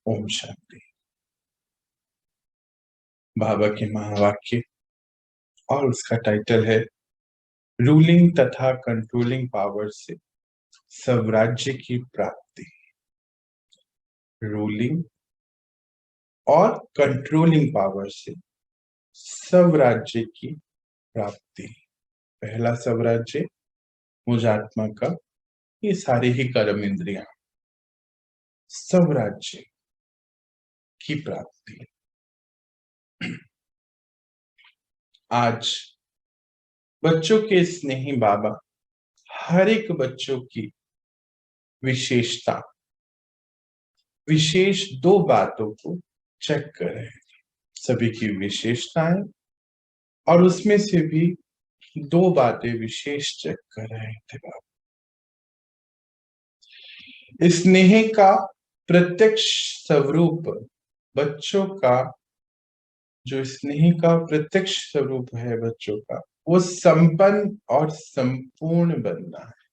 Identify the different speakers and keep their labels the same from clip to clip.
Speaker 1: ओम शांति। बाबा के महावाक्य और उसका टाइटल है रूलिंग तथा कंट्रोलिंग पावर से स्वराज्य की प्राप्ति। रूलिंग और कंट्रोलिंग पावर से स्वराज्य की प्राप्ति। पहला स्वराज्य मुझ आत्मा का, ये सारे ही कर्म इंद्रियां, स्वराज्य की प्राप्ति। आज बच्चों के स्नेही बाबा हर एक बच्चों की विशेषता, विशेष दो बातों को चेक कर रहे हैं। सभी की विशेषताएं और उसमें से भी दो बातें विशेष चेक कर रहे थे बाबा। स्नेह का प्रत्यक्ष स्वरूप, बच्चों का जो स्नेह का प्रत्यक्ष स्वरूप है बच्चों का, वो संपन्न और संपूर्ण बनना है।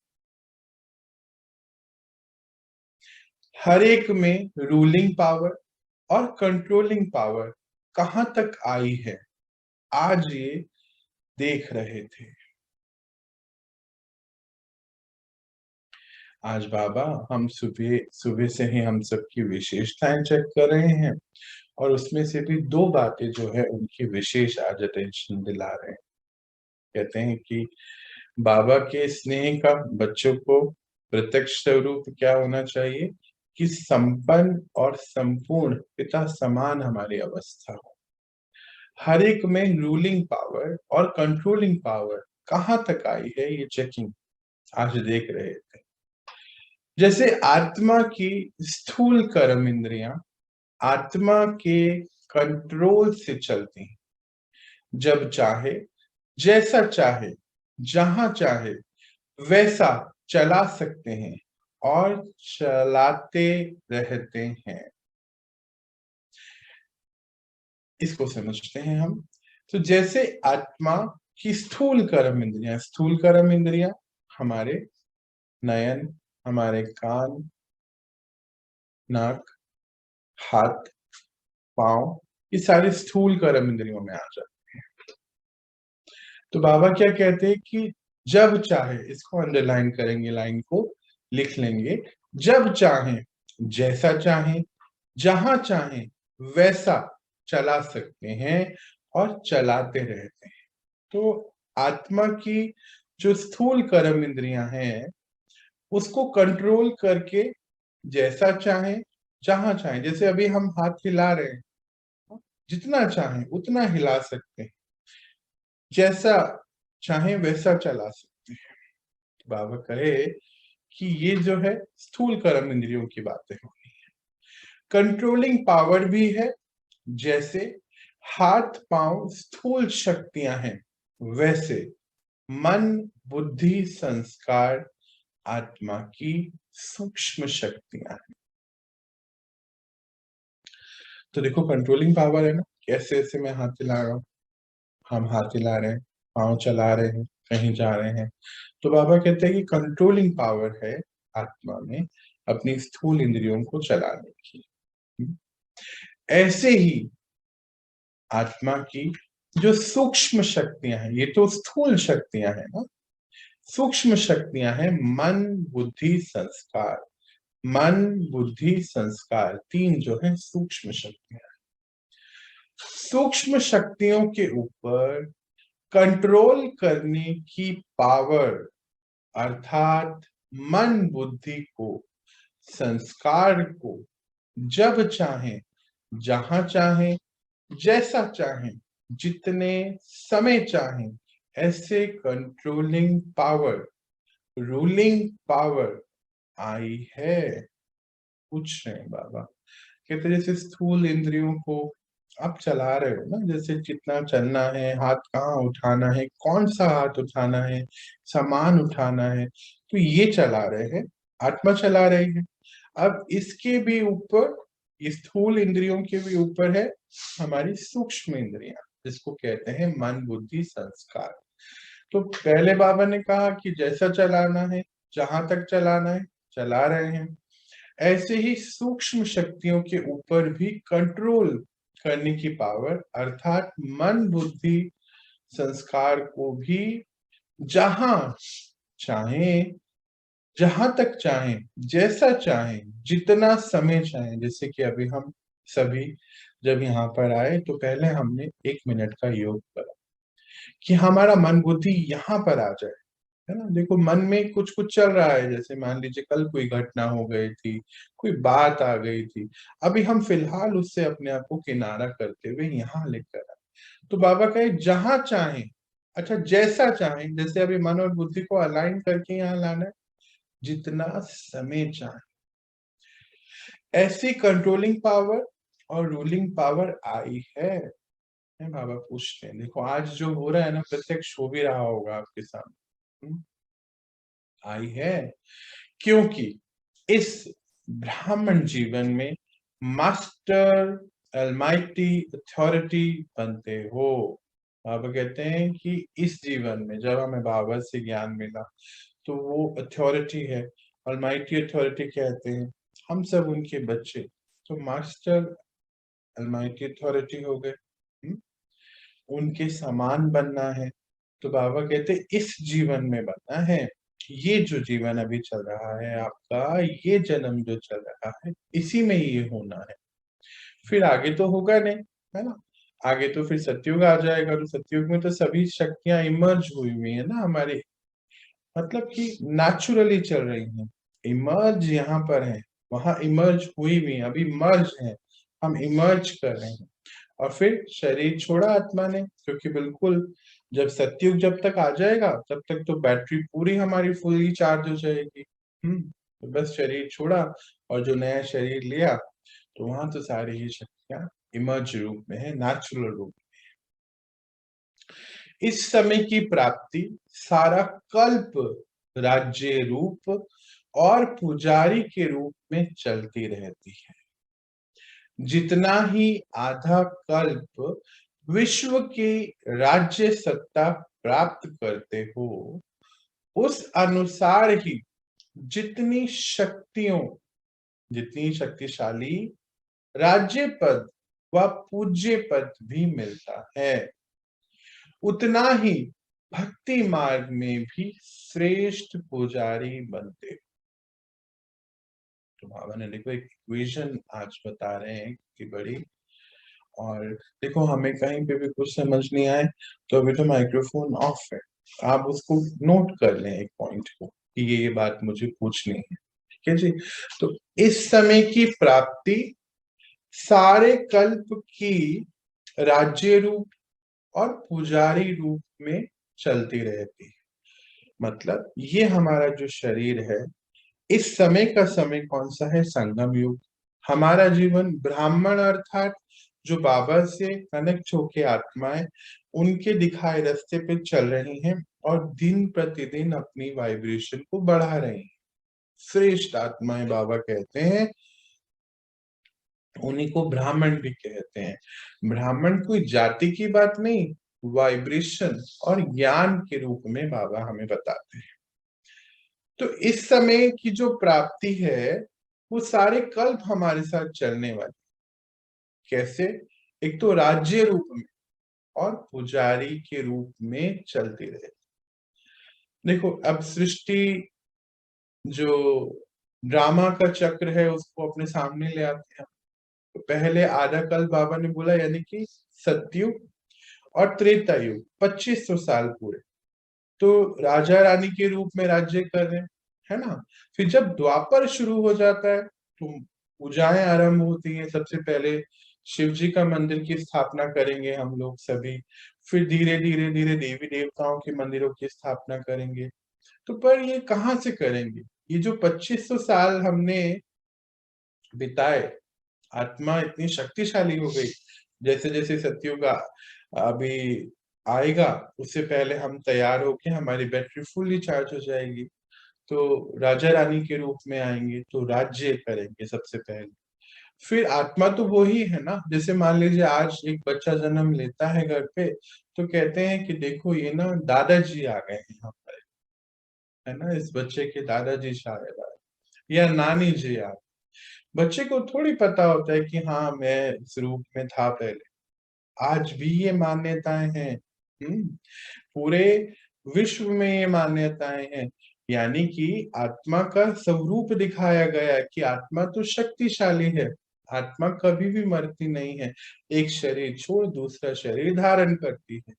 Speaker 1: हर एक में रूलिंग पावर और कंट्रोलिंग पावर कहां तक आई है, आज ये देख रहे थे। आज बाबा हम सुबह सुबह से ही हम सबकी विशेषताएं चेक कर रहे हैं और उसमें से भी दो बातें जो है उनकी विशेष आज अटेंशन दिला रहे हैं। कहते हैं कि बाबा के स्नेह का बच्चों को प्रत्यक्ष स्वरूप क्या होना चाहिए कि संपन्न और संपूर्ण पिता समान हमारी अवस्था हो। हर एक में रूलिंग पावर और कंट्रोलिंग पावर कहां तक आई है, ये चेकिंग आज देख रहे थे। जैसे आत्मा की स्थूल कर्म इंद्रियां आत्मा के कंट्रोल से चलती हैं। जब चाहे, जैसा चाहे, जहां चाहे वैसा चला सकते हैं और चलाते रहते हैं। इसको समझते हैं हम। तो जैसे आत्मा की स्थूल कर्म इंद्रियां हमारे नयन, हमारे कान, नाक, हाथ, पांव, ये सारे स्थूल कर्म इंद्रियों में आ जाते हैं। तो बाबा क्या कहते हैं कि जब चाहे, इसको अंडरलाइन करेंगे, लाइन को लिख लेंगे, जब चाहे, जैसा चाहे, जहां चाहे वैसा चला सकते हैं और चलाते रहते हैं। तो आत्मा की जो स्थूल कर्म इंद्रियां हैं उसको कंट्रोल करके जैसा चाहे, जहां चाहे, जैसे अभी हम हाथ हिला रहे हैं, जितना चाहे उतना हिला सकते हैं, जैसा चाहे वैसा चला सकते हैं। बाबा कहे कि ये जो है स्थूल कर्म इंद्रियों की बातें हो रही है। कंट्रोलिंग पावर भी है, जैसे हाथ पांव स्थूल शक्तियां हैं, वैसे मन, बुद्धि, संस्कार आत्मा की सूक्ष्म शक्तियां हैं। तो देखो कंट्रोलिंग पावर है ना, कैसे ऐसे मैं हाथ हिला रहा हूं, हम हाथ हिला रहे हैं, पांव चला रहे हैं, कहीं जा रहे हैं। तो बाबा कहते हैं कि कंट्रोलिंग पावर है आत्मा में अपनी स्थूल इंद्रियों को चलाने की। ऐसे ही आत्मा की जो सूक्ष्म शक्तियां हैं, ये तो स्थूल शक्तियां हैं ना, सूक्ष्म शक्तियां हैं मन, बुद्धि, संस्कार। मन, बुद्धि, संस्कार, तीन जो है सूक्ष्म शक्तियां। सूक्ष्म शक्तियों के ऊपर कंट्रोल करने की पावर, अर्थात मन, बुद्धि को, संस्कार को जब चाहे, जहां चाहे, जैसा चाहे, जितने समय चाहे, ऐसे कंट्रोलिंग पावर, रूलिंग पावर आई है। पूछ रहे हैं बाबा, कहते जैसे स्थूल इंद्रियों को आप चला रहे हो ना, जैसे जितना चलना है, हाथ कहाँ उठाना है, कौन सा हाथ उठाना है, सामान उठाना है, तो ये चला रहे हैं, आत्मा चला रही है। अब इसके भी ऊपर, स्थूल इंद्रियों के भी ऊपर है हमारी सूक्ष्म इंद्रियां, जिसको कहते हैं मन, बुद्धि, संस्कार। तो पहले बाबा ने कहा कि जैसा चलाना है, जहां तक चलाना है चला रहे हैं। ऐसे ही सूक्ष्म शक्तियों के ऊपर भी कंट्रोल करने की पावर, अर्थात मन बुद्धि संस्कार को भी जहां चाहें, जहां तक चाहें, जैसा चाहें, जितना समय चाहें। जैसे कि अभी हम सभी जब यहाँ पर आए तो पहले हमने 1 मिनट का योग करा कि हमारा मन बुद्धि यहाँ पर आ जाए, है ना। देखो मन में कुछ कुछ चल रहा है, जैसे मान लीजिए कल कोई घटना हो गई थी, कोई बात आ गई थी, अभी हम फिलहाल उससे अपने आप को किनारा करते हुए यहाँ लेकर आए। तो बाबा कहे जहां चाहें, अच्छा जैसा चाहें, जैसे अभी मन और बुद्धि को अलाइन करके यहाँ लाना है, जितना समय चाहे। ऐसी कंट्रोलिंग पावर और रूलिंग पावर आई है बाबा पूछते हैं। देखो आज जो हो रहा है ना, प्रत्यक्ष हो भी रहा होगा आपके सामने। आई है क्योंकि इस ब्राह्मण जीवन में मास्टर अलमाइटी अथॉरिटी बनते हो। बाबा कहते हैं कि इस जीवन में जब हमें बाबा से ज्ञान मिला तो वो अथॉरिटी है, अलमाइटी अथॉरिटी कहते हैं, हम सब उनके बच्चे, तो मास्टर अलमाइटी अथॉरिटी हो गए। उनके समान बनना है। तो बाबा कहते इस जीवन में बनना है। ये जो जीवन अभी चल रहा है आपका, ये जन्म जो चल रहा है, इसी में ये होना है। फिर आगे तो होगा नहीं, है ना। आगे तो फिर सतयुग आ जाएगा, तो सतयुग में तो सभी शक्तियां इमर्ज हुई हुई है ना हमारे, मतलब कि नेचुरली चल रही हैं। इमर्ज यहाँ पर है, वहां इमर्ज हुई हुई है, अभी मर्ज है, हम इमर्ज कर रहे हैं। और फिर शरीर छोड़ा आत्मा ने, क्योंकि बिल्कुल जब सतयुग जब तक आ जाएगा तब तक तो बैटरी पूरी हमारी फुली चार्ज हो जाएगी। तो बस शरीर छोड़ा और जो नया शरीर लिया, तो वहां तो सारी ही शक्तियां इमर्ज रूप में है, नेचुरल रूप। इस समय की प्राप्ति सारा कल्प राज्य रूप और पुजारी के रूप में चलती रहती है। जितना ही आधा कल्प विश्व की राज्य सत्ता प्राप्त करते हो, उस अनुसार ही जितनी शक्तियों, जितनी शक्तिशाली राज्य पद व पूज्य पद भी मिलता है, उतना ही भक्ति मार्ग में भी श्रेष्ठ पुजारी बनते हो। तो बाबा ने देखो एक इक्वेशन आज बता रहे हैं कि बड़ी, और देखो हमें कहीं पे भी कुछ समझ नहीं आए तो अभी तो माइक्रोफोन ऑफ है, आप उसको नोट कर लें एक पॉइंट को कि ये बात मुझे पूछनी है, ठीक है जी। तो इस समय की प्राप्ति सारे कल्प की राज्य रूप और पुजारी रूप में चलती रहती है। मतलब ये हमारा जो शरीर है, इस समय का समय कौन सा है? संगम युग। हमारा जीवन ब्राह्मण अर्थात जो बाबा से कनेक्ट होके आत्माएं उनके दिखाए रास्ते पे चल रही हैं और दिन प्रतिदिन अपनी वाइब्रेशन को बढ़ा रही हैं। श्रेष्ठ आत्माएं बाबा कहते हैं, उन्हीं को ब्राह्मण भी कहते हैं। ब्राह्मण कोई जाति की बात नहीं, वाइब्रेशन और ज्ञान के रूप में बाबा हमें बताते हैं। तो इस समय की जो प्राप्ति है वो सारे कल्प हमारे साथ चलने वाली। कैसे? एक तो राज्य रूप में और पुजारी के रूप में चलती रहे। देखो अब सृष्टि जो ड्रामा का चक्र है उसको अपने सामने ले आते हैं। तो पहले आधा कल बाबा ने बोला, यानी कि सतयुग और त्रेता युग 2500 साल पूरे तो राजा रानी के रूप में राज्य कर रहे हैं, है ना। फिर जब द्वापर शुरू हो जाता है तो पूजाएं आरंभ होती हैं। सबसे पहले शिव जी का मंदिर की स्थापना करेंगे हम लोग सभी, फिर धीरे धीरे धीरे देवी देवताओं के मंदिरों की स्थापना करेंगे। तो पर ये कहाँ से करेंगे? ये जो 2500 साल हमने बिताए, आत्मा इतनी शक्तिशाली हो गई, जैसे जैसे सतयुग अभी आएगा उससे पहले हम तैयार होके हमारी बैटरी फुल्ली चार्ज हो जाएगी, तो राजा रानी के रूप में आएंगे तो राज्य करेंगे सबसे पहले। फिर आत्मा तो वो ही है ना। जैसे मान लीजिए आज एक बच्चा जन्म लेता है घर पे, तो कहते हैं कि देखो ये ना दादाजी आ गए हैं यहाँ पर, है ना, इस बच्चे के दादाजी शायद आए या नानी जी आ, बच्चे को थोड़ी पता होता है कि हाँ, मैं इस रूप में था पहले। आज भी ये मान्यताएँ हैं। पूरे विश्व में ये मान्यताएँ हैं। यानी कि आत्मा का स्वरूप दिखाया गया है कि आत्मा तो शक्तिशाली है। आत्मा कभी भी मरती नहीं है। एक शरीर छोड़ दूसरा शरीर धारण करती है।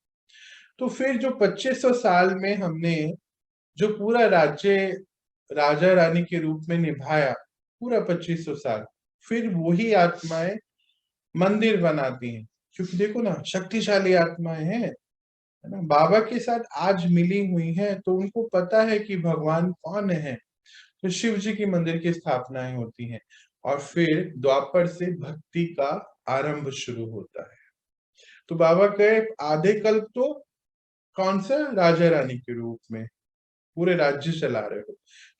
Speaker 1: तो फिर जो 2500 साल में हमने जो पूरा राज्य राजा-रानी के रूप में निभाया, पूरा 2500 साल, फिर वही आत्माएँ मंदिर बनाती हैं। क्योंकि देखो ना, शक्तिशाली आत्माएँ हैं, है ना? बाबा के साथ आज मिली हुई हैं, तो उनको पता है कि भगवान कौन है। तो शिव जी की मंदिर की स्थापनाएँ होती हैं और फिर द्वापर से भक्ति का आरंभ शुरू होता है। तो बाबा के आधे कल्प तो कौन-सा राजा-रानी के रूप में, पूरे राज्य चला रहे हो।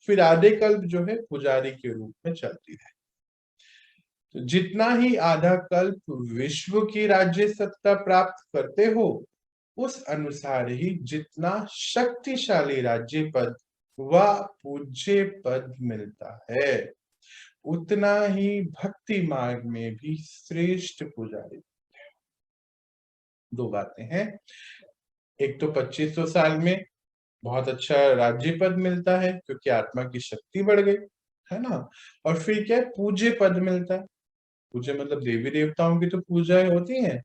Speaker 1: फिर आधे कल्प जो है पुजारी के रूप में चलती है। तो जितना ही आधा कल्प विश्व की राज्य सत्ता प्राप्त करते हो, उस अनुसार ही जितना शक्तिशाली राज्य पद व पूज्य पद मिलता है, उतना ही भक्ति मार्ग में भी श्रेष्ठ पुजारी। दो बातें हैं। एक तो 2500 साल में बहुत अच्छा राज्य पद मिलता है क्योंकि आत्मा की शक्ति बढ़ गई, है ना? और फिर क्या है, पूज्य पद मिलता है। पूज्य मतलब देवी देवताओं की तो पूजाएं होती हैं,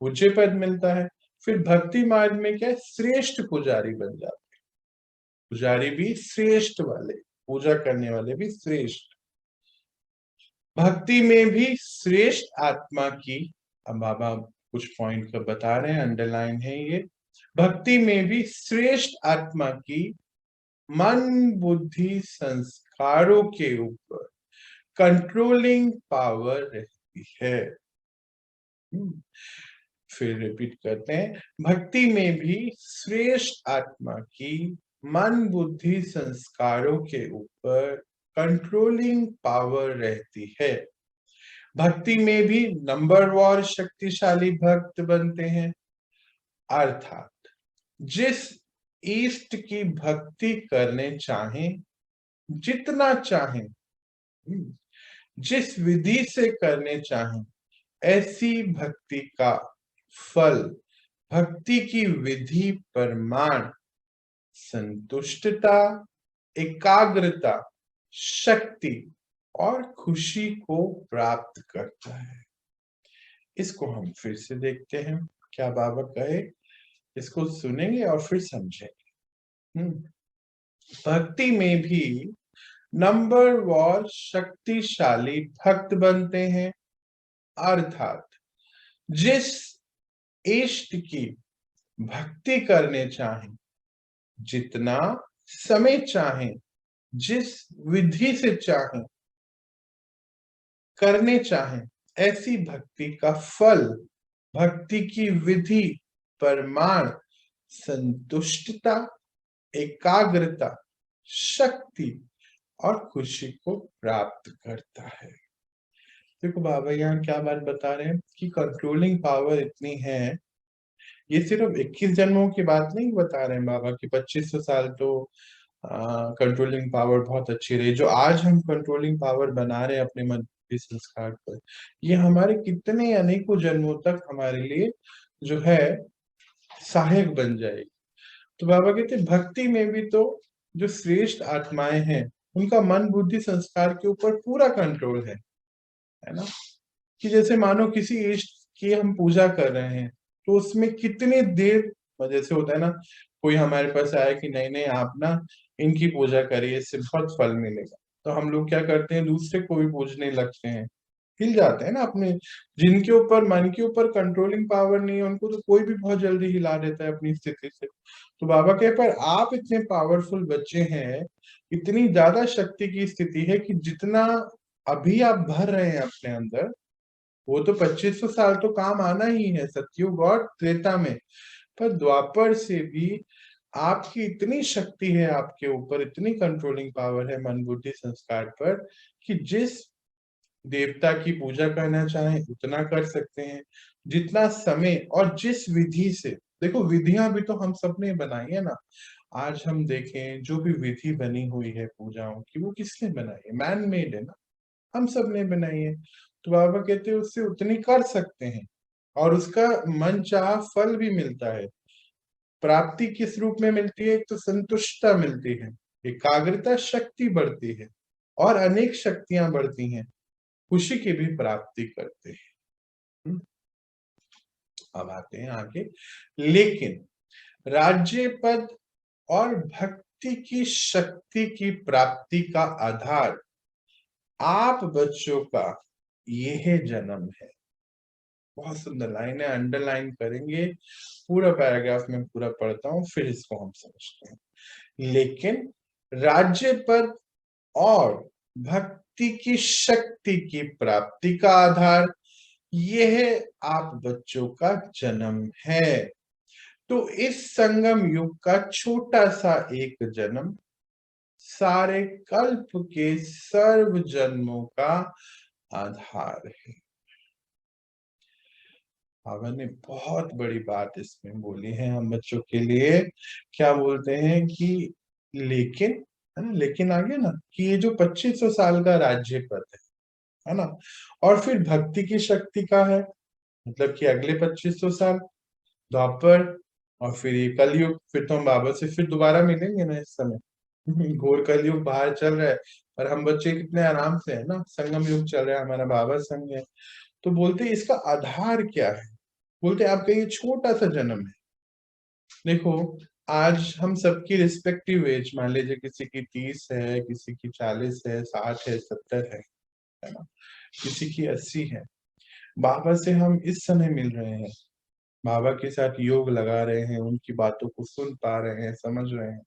Speaker 1: पूज्य पद मिलता है। फिर भक्ति मार्ग में क्या है, श्रेष्ठ पुजारी बन जाते हैं। पुजारी भी श्रेष्ठ वाले, पूजा करने वाले भी श्रेष्ठ। भक्ति में भी श्रेष्ठ आत्मा की, अब बाबा कुछ पॉइंट का बता रहे हैं, अंडरलाइन है ये। भक्ति में भी श्रेष्ठ आत्मा की मन बुद्धि संस्कारों के ऊपर कंट्रोलिंग पावर रहती है। फिर रिपीट करते हैं, भक्ति में भी श्रेष्ठ आत्मा की मन बुद्धि संस्कारों के ऊपर कंट्रोलिंग पावर रहती है। भक्ति में भी नंबरवार शक्तिशाली भक्त बनते हैं, अर्थात जिस इष्ट की भक्ति करने चाहें, जितना चाहें, जिस विधि से करने चाहें, ऐसी भक्ति का फल, भक्ति की विधि परमाण, संतुष्टता, एकाग्रता, शक्ति और खुशी को प्राप्त करता है। इसको हम फिर से देखते हैं, क्या बाबा कहे, इसको सुनेंगे और फिर समझेंगे। भक्ति में भी नंबरवार शक्तिशाली भक्त बनते हैं, अर्थात जिस इष्ट की भक्ति करने चाहें, जितना समय चाहें, जिस विधि से चाहें, करने चाहें, ऐसी भक्ति का फल, भक्ति की विधि, परमाण, संतुष्टता, एकाग्रता, शक्ति और खुशी को प्राप्त करता है। देखो बाबा यहाँ क्या बात बता रहे हैं कि कंट्रोलिंग पावर इतनी है। ये सिर्फ 21 जन्मों की बात नहीं बता रहे हैं बाबा कि 2500 साल तो कंट्रोलिंग पावर बहुत अच्छी रही। जो आज हम कंट्रोलिंग पावर बना रहे हैं अपने मन के संस्कार पर, ये हमारे कितने अनेकों जन्मों तक हमारे लिए जो है सहायक बन जाएगी। तो बाबा कहते हैं भक्ति में भी तो जो श्रेष्ठ आत्माएं हैं, उनका मन बुद्धि संस्कार के ऊपर पूरा कंट्रोल है ना? कि जैसे मानो किसी इष्ट की हम पूजा कर रहे हैं, तो उसमें कितनी देर, जैसे होता है ना, कोई हमारे पास आया कि नहीं नहीं आप ना इनकी पूजा करिए, इससे बहुत फल मिलेगा। तो हम लोग क्या करते हैं, दूसरे को भी पूजने लगते हैं, हिल जाते हैं ना अपने। जिनके ऊपर मन के ऊपर कंट्रोलिंग पावर नहीं है, उनको तो कोई भी बहुत जल्दी हिला देता है अपनी स्थिति से। तो बाबा के पर आप इतने पावरफुल बच्चे हैं, इतनी ज्यादा शक्ति की स्थिति है कि जितना अभी आप भर रहे हैं अपने अंदर, वो तो 2500 साल तो काम आना ही है, सतयुग और त्रेता में। पर द्वापर से भी आपकी इतनी शक्ति है, आपके ऊपर इतनी कंट्रोलिंग पावर है मन बुद्धि संस्कार पर, कि जिस देवता की पूजा करना चाहें उतना कर सकते हैं, जितना समय और जिस विधि से। देखो विधियां भी तो हम सबने बनाई है ना। आज हम देखें जो भी विधि बनी हुई है पूजाओं की, वो किसने बनाई है, मैन मेड है ना। हम सब ने बनाई है। तो बाबा कहते हैं उससे उतनी कर सकते हैं और उसका मन चाहा फल भी मिलता है। प्राप्ति किस रूप में मिलती है? एक तो संतुष्टता मिलती है, एकाग्रता, शक्ति बढ़ती है और अनेक शक्तियां बढ़ती हैं, खुशी की भी प्राप्ति करते हैं। अब आते हैं आगे। लेकिन राज्य पद और भक्ति की शक्ति की प्राप्ति का आधार आप बच्चों का यह जन्म है। बहुत सुंदर लाइन है, अंडरलाइन करेंगे। पूरा पैराग्राफ में पूरा पढ़ता हूं, फिर इसको हम समझते हैं। लेकिन राज्य पद और भक्ति की शक्ति की प्राप्ति का आधार यह आप बच्चों का जन्म है। तो इस संगम युग का छोटा सा एक जन्म सारे कल्प के सर्व जन्मों का आधार है। बाबा ने बहुत बड़ी बात इसमें बोली है हम बच्चों के लिए। क्या बोलते हैं कि लेकिन, है ना, लेकिन आ गया ना, कि ये जो 2500 साल का राज्य पद है ना, और फिर भक्ति की शक्ति का है, मतलब कि अगले 2500 साल द्वापर और फिर ये कलयुग। फिर तो हम बाबा से फिर दोबारा मिलेंगे ना इस समय। घोर कलयुग बाहर चल रहा है और हम बच्चे कितने आराम से है ना, संगम युग चल रहा है, हमारा बाबा संग है। तो बोलते इसका आधार क्या है? बोलते आपका ये छोटा सा जन्म है। देखो, आज हम सबकी रिस्पेक्टिव एज, मान लीजिए किसी की 30 है, किसी की 40 है, 60 है, 70 है ना, किसी की 80 है। बाबा से हम इस समय मिल रहे हैं, बाबा के साथ योग लगा रहे हैं, उनकी बातों को सुन पा रहे हैं, समझ रहे हैं,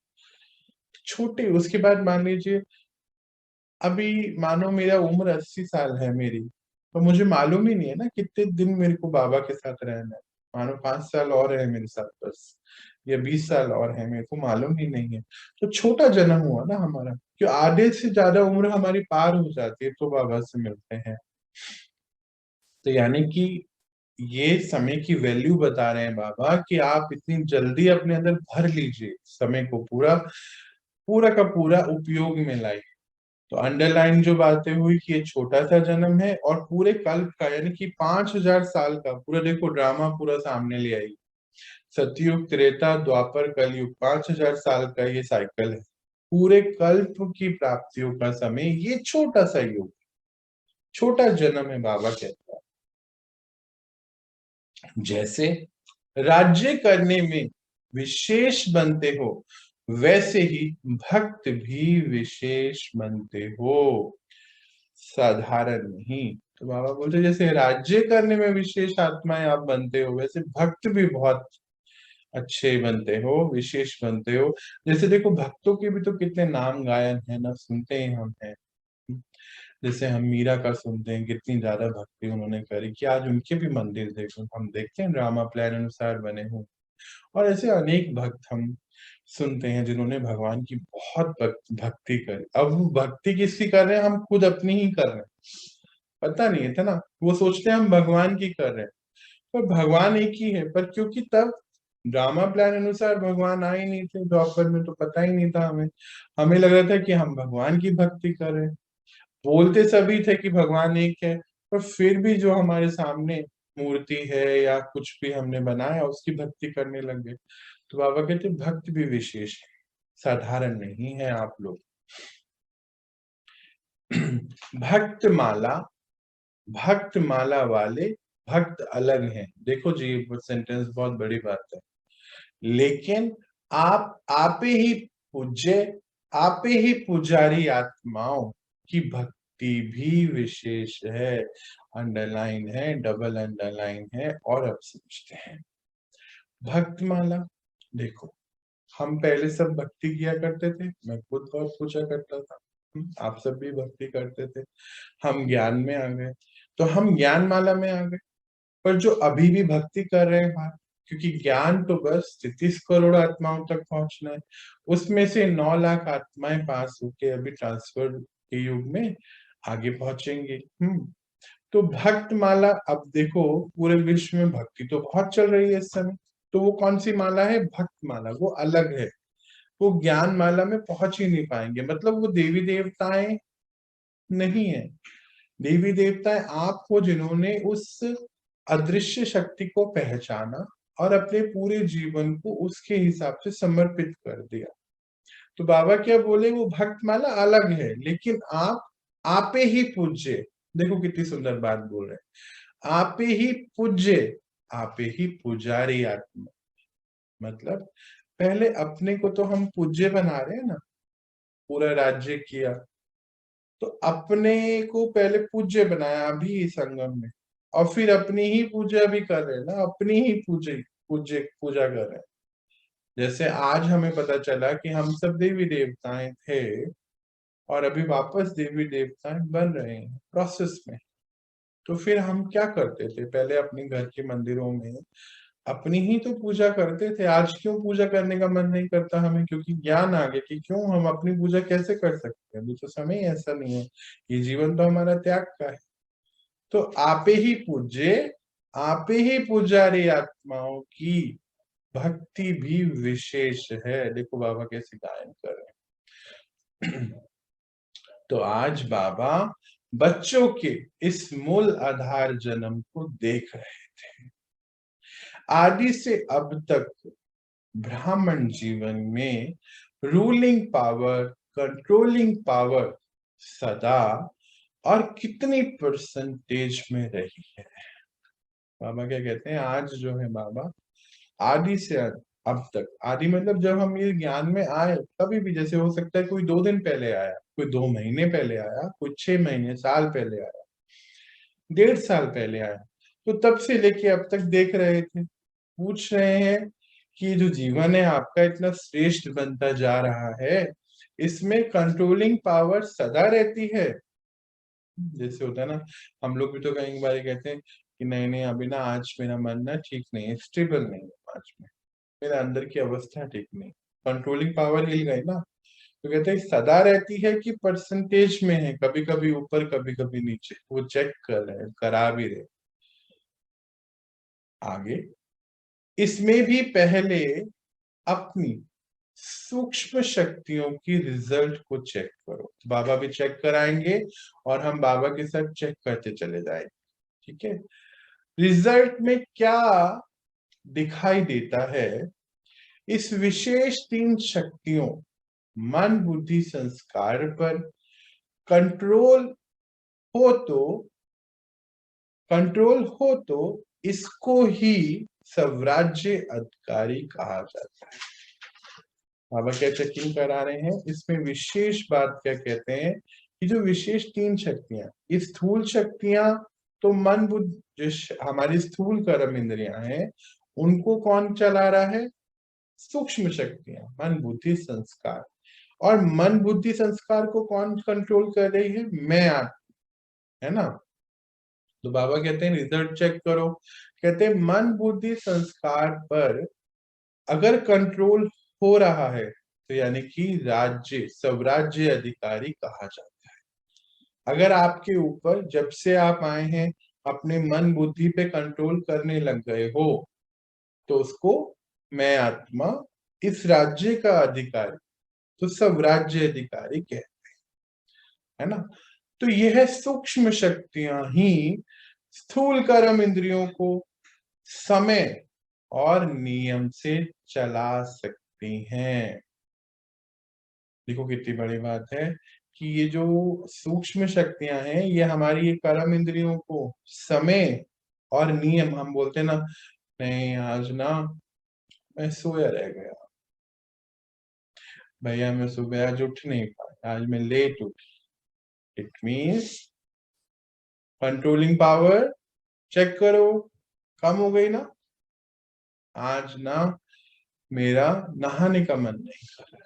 Speaker 1: छोटे। उसके बाद मान लीजिए अभी मानो मेरा उम्र 80 साल है मेरी, तो मुझे मालूम ही नहीं है ना कितने दिन मेरे को बाबा के साथ रहना है। मानो 5 साल और है मेरे साथ बस, या 20 साल और है, मेरे को मालूम ही नहीं है। तो छोटा जन्म हुआ ना हमारा, क्यों आधे से ज्यादा उम्र हमारी पार हो जाती है तो बाबा से मिलते हैं। तो यानी कि ये समय की वैल्यू बता रहे हैं बाबा कि आप इतनी जल्दी अपने अंदर भर लीजिए, समय को पूरा पूरा का पूरा उपयोग में लाइए। तो अंडरलाइन जो बातें हुई कि ये छोटा सा जन्म है और पूरे कल्प का, यानी कि 5000 साल का पूरा, देखो ड्रामा पूरा सामने ले आई। सतयुग, त्रेता, द्वापर, कलयुग, 5000 साल का ये साइकिल है। पूरे कल्प की प्राप्तियों का समय ये छोटा सा युग, छोटा जन्म है। बाबा कहता है जैसे राज्य करने में विशेष बनते हो, वैसे ही भक्त भी विशेष बनते हो, साधारण नहीं। तो बाबा बोलते जैसे राज्य करने में विशेष आत्माएं आप बनते हो, वैसे भक्त भी बहुत अच्छे बनते हो, विशेष बनते हो। जैसे देखो भक्तों के भी तो कितने नाम गायन है ना, सुनते ही हम हैं। जैसे हम मीरा का सुनते हैं, कितनी ज्यादा भक्ति उन्होंने करी कि आज उनके भी मंदिर देखो, हम देखते हैं ड्रामा प्लान अनुसार बने हुए। और ऐसे अनेक भक्त हम सुनते हैं जिन्होंने भगवान की बहुत भक्ति करी। अब वो भक्ति किसकी कर रहे हैं? हम खुद अपनी ही कर रहे हैं, पता नहीं है था ना। वो सोचते हैं हम भगवान की कर रहे हैं, पर भगवान एक ही है। पर क्योंकि तब ड्रामा प्लान अनुसार भगवान आए नहीं थे द्वापर में, तो पता ही नहीं था हमें। हमें लग रहा था कि हम भगवान की भक्ति कर रहे हैं, बोलते सभी थे कि भगवान एक है, पर फिर भी जो हमारे सामने मूर्ति है या कुछ भी हमने बनाया उसकी भक्ति करने लग गए। तो बाबा कहते भक्त भी विशेष है, साधारण नहीं है आप लोग। भक्त माला वाले भक्त अलग हैं। देखो जी, सेंटेंस बहुत बड़ी बात है। लेकिन आपे ही पूज्य, आपे ही पुजारी आत्माओं की भक्ति भी विशेष है। अंडरलाइन है, डबल अंडरलाइन है। और अब समझते हैं भक्तमाला। देखो, हम पहले सब भक्ति किया करते थे, मैं खुद बहुत पूजा करता था, आप सब भी भक्ति करते थे। हम ज्ञान में आ गए, तो हम ज्ञान माला में आ गए। पर जो अभी भी भक्ति कर रहे हैं, क्योंकि ज्ञान तो बस 33 करोड़ आत्माओं तक पहुंचना है, उसमें से 9 लाख आत्माएं पास होके अभी ट्रांसफर के युग में आगे पहुंचेंगे। तो भक्त माला, अब देखो पूरे विश्व में भक्ति तो बहुत चल रही है इस समय, तो वो कौन सी माला है? भक्त माला। वो अलग है, वो ज्ञान माला में पहुंच ही नहीं पाएंगे। मतलब वो देवी देवताएं नहीं है, देवी देवताएं आप हो जिन्होंने उस अदृश्य शक्ति को पहचाना और अपने पूरे जीवन को उसके हिसाब से समर्पित कर दिया। तो बाबा क्या बोले, वो भक्तमाला अलग है, लेकिन आप आपे ही पूज्य। देखो कितनी सुंदर बात बोल रहे हैं, आपे ही पूज्य, आपे ही पुजारी आत्मा। मतलब पहले अपने को तो हम पूज्य बना रहे हैं ना, पूरा राज्य किया तो अपने को पहले पूज्य बनाया अभी संगम में, और फिर अपनी ही पूजा भी कर रहे हैं ना, अपनी ही पूजा कर रहे हैं। जैसे आज हमें पता चला कि हम सब देवी देवताएं थे और अभी वापस देवी देवताएं बन रहे हैं प्रोसेस में। तो फिर हम क्या करते थे, पहले अपने घर के मंदिरों में अपनी ही तो पूजा करते थे। आज क्यों पूजा करने का मन नहीं करता हमें, क्योंकि ज्ञान आ गया कि क्यों हम अपनी पूजा कैसे कर सकते हैं, अभी तो समय ऐसा नहीं है, ये जीवन तो हमारा त्याग का है। तो आपे ही पूज्य, आपे ही पुजारी आत्माओं की भक्ति भी विशेष है। देखो बाबा कैसे गायन कर रहे हैं। तो आज बाबा बच्चों के इस मूल आधार जन्म को देख रहे थे। आदि से अब तक ब्राह्मण जीवन में रूलिंग पावर, कंट्रोलिंग पावर सदा और कितनी परसेंटेज में रही है। बाबा क्या कहते हैं, आज जो है बाबा आदि से अब तक, आदि मतलब जब हम ये ज्ञान में आए कभी भी, जैसे हो सकता है कोई 2 दिन पहले आया, कोई 2 महीने पहले आया, कोई 6 महीने साल पहले आया, 1.5 साल पहले आया, तो तब से लेके अब तक देख रहे थे, पूछ रहे हैं कि जो जीवन है आपका इतना श्रेष्ठ बनता जा रहा है, इसमें कंट्रोलिंग पावर सदा रहती है। जैसे होता है ना, हम लोग भी तो कई बार कहते हैं कि नहीं नहीं अभी ना आज मेरा मन ना ठीक नहीं है, स्टेबल नहीं है, आज में मेरा अंदर की अवस्था ठीक नहीं, कंट्रोलिंग पावर हिल गई ना। तो कहते हैं सदा रहती है कि परसेंटेज में है, कभी कभी ऊपर कभी कभी नीचे, वो चेक कर रहे हैं, करा भी रहे। आगे इसमें भी पहले अपनी सूक्ष्म शक्तियों की रिजल्ट को चेक करो। बाबा भी चेक कराएंगे और हम बाबा के साथ चेक करते चले जाएंगे, ठीक है। रिजल्ट में क्या दिखाई देता है, इस विशेष 3 शक्तियों मन बुद्धि संस्कार पर कंट्रोल हो तो इसको ही स्वराज्य अधिकारी कहा जाता है। बाबा क्या चेकिंग करा रहे हैं, इसमें विशेष बात क्या कहते हैं कि जो विशेष 3 शक्तियां, ये स्थूल शक्तियां तो मन बुद्धि, हमारी स्थूल कर्म इंद्रियां हैं, उनको कौन चला रहा है, सूक्ष्म शक्तियां मन बुद्धि संस्कार। और मन बुद्धि संस्कार को कौन कंट्रोल कर रही है, मैं आत्मा, है ना। तो बाबा कहते हैं रिजल्ट चेक करो, कहते हैं मन बुद्धि संस्कार पर अगर कंट्रोल हो रहा है तो यानी कि राज्य स्वराज्य अधिकारी कहा जाता है। अगर आपके ऊपर जब से आप आए हैं अपने मन बुद्धि पे कंट्रोल करने लग गए हो, तो उसको मैं आत्मा, इस राज्य का अधिकारी, तो स्वराज्य अधिकारी कहते हैं, है ना। तो यह सूक्ष्म शक्तियां ही स्थूल कर्म इंद्रियों को समय और नियम से चला सकती हैं। देखो कितनी बड़ी बात है कि ये जो सूक्ष्म शक्तियां हैं, ये हमारी ये कर्म इंद्रियों को समय और नियम, हम बोलते हैं ना, नहीं आज ना मैं सोया रह गया भैया, मैं सुबह आज उठ नहीं पाया, आज मैं लेट उठी, it means controlling power check करो, कम हो गई ना। आज ना मेरा नहाने का मन नहीं कर रहा है,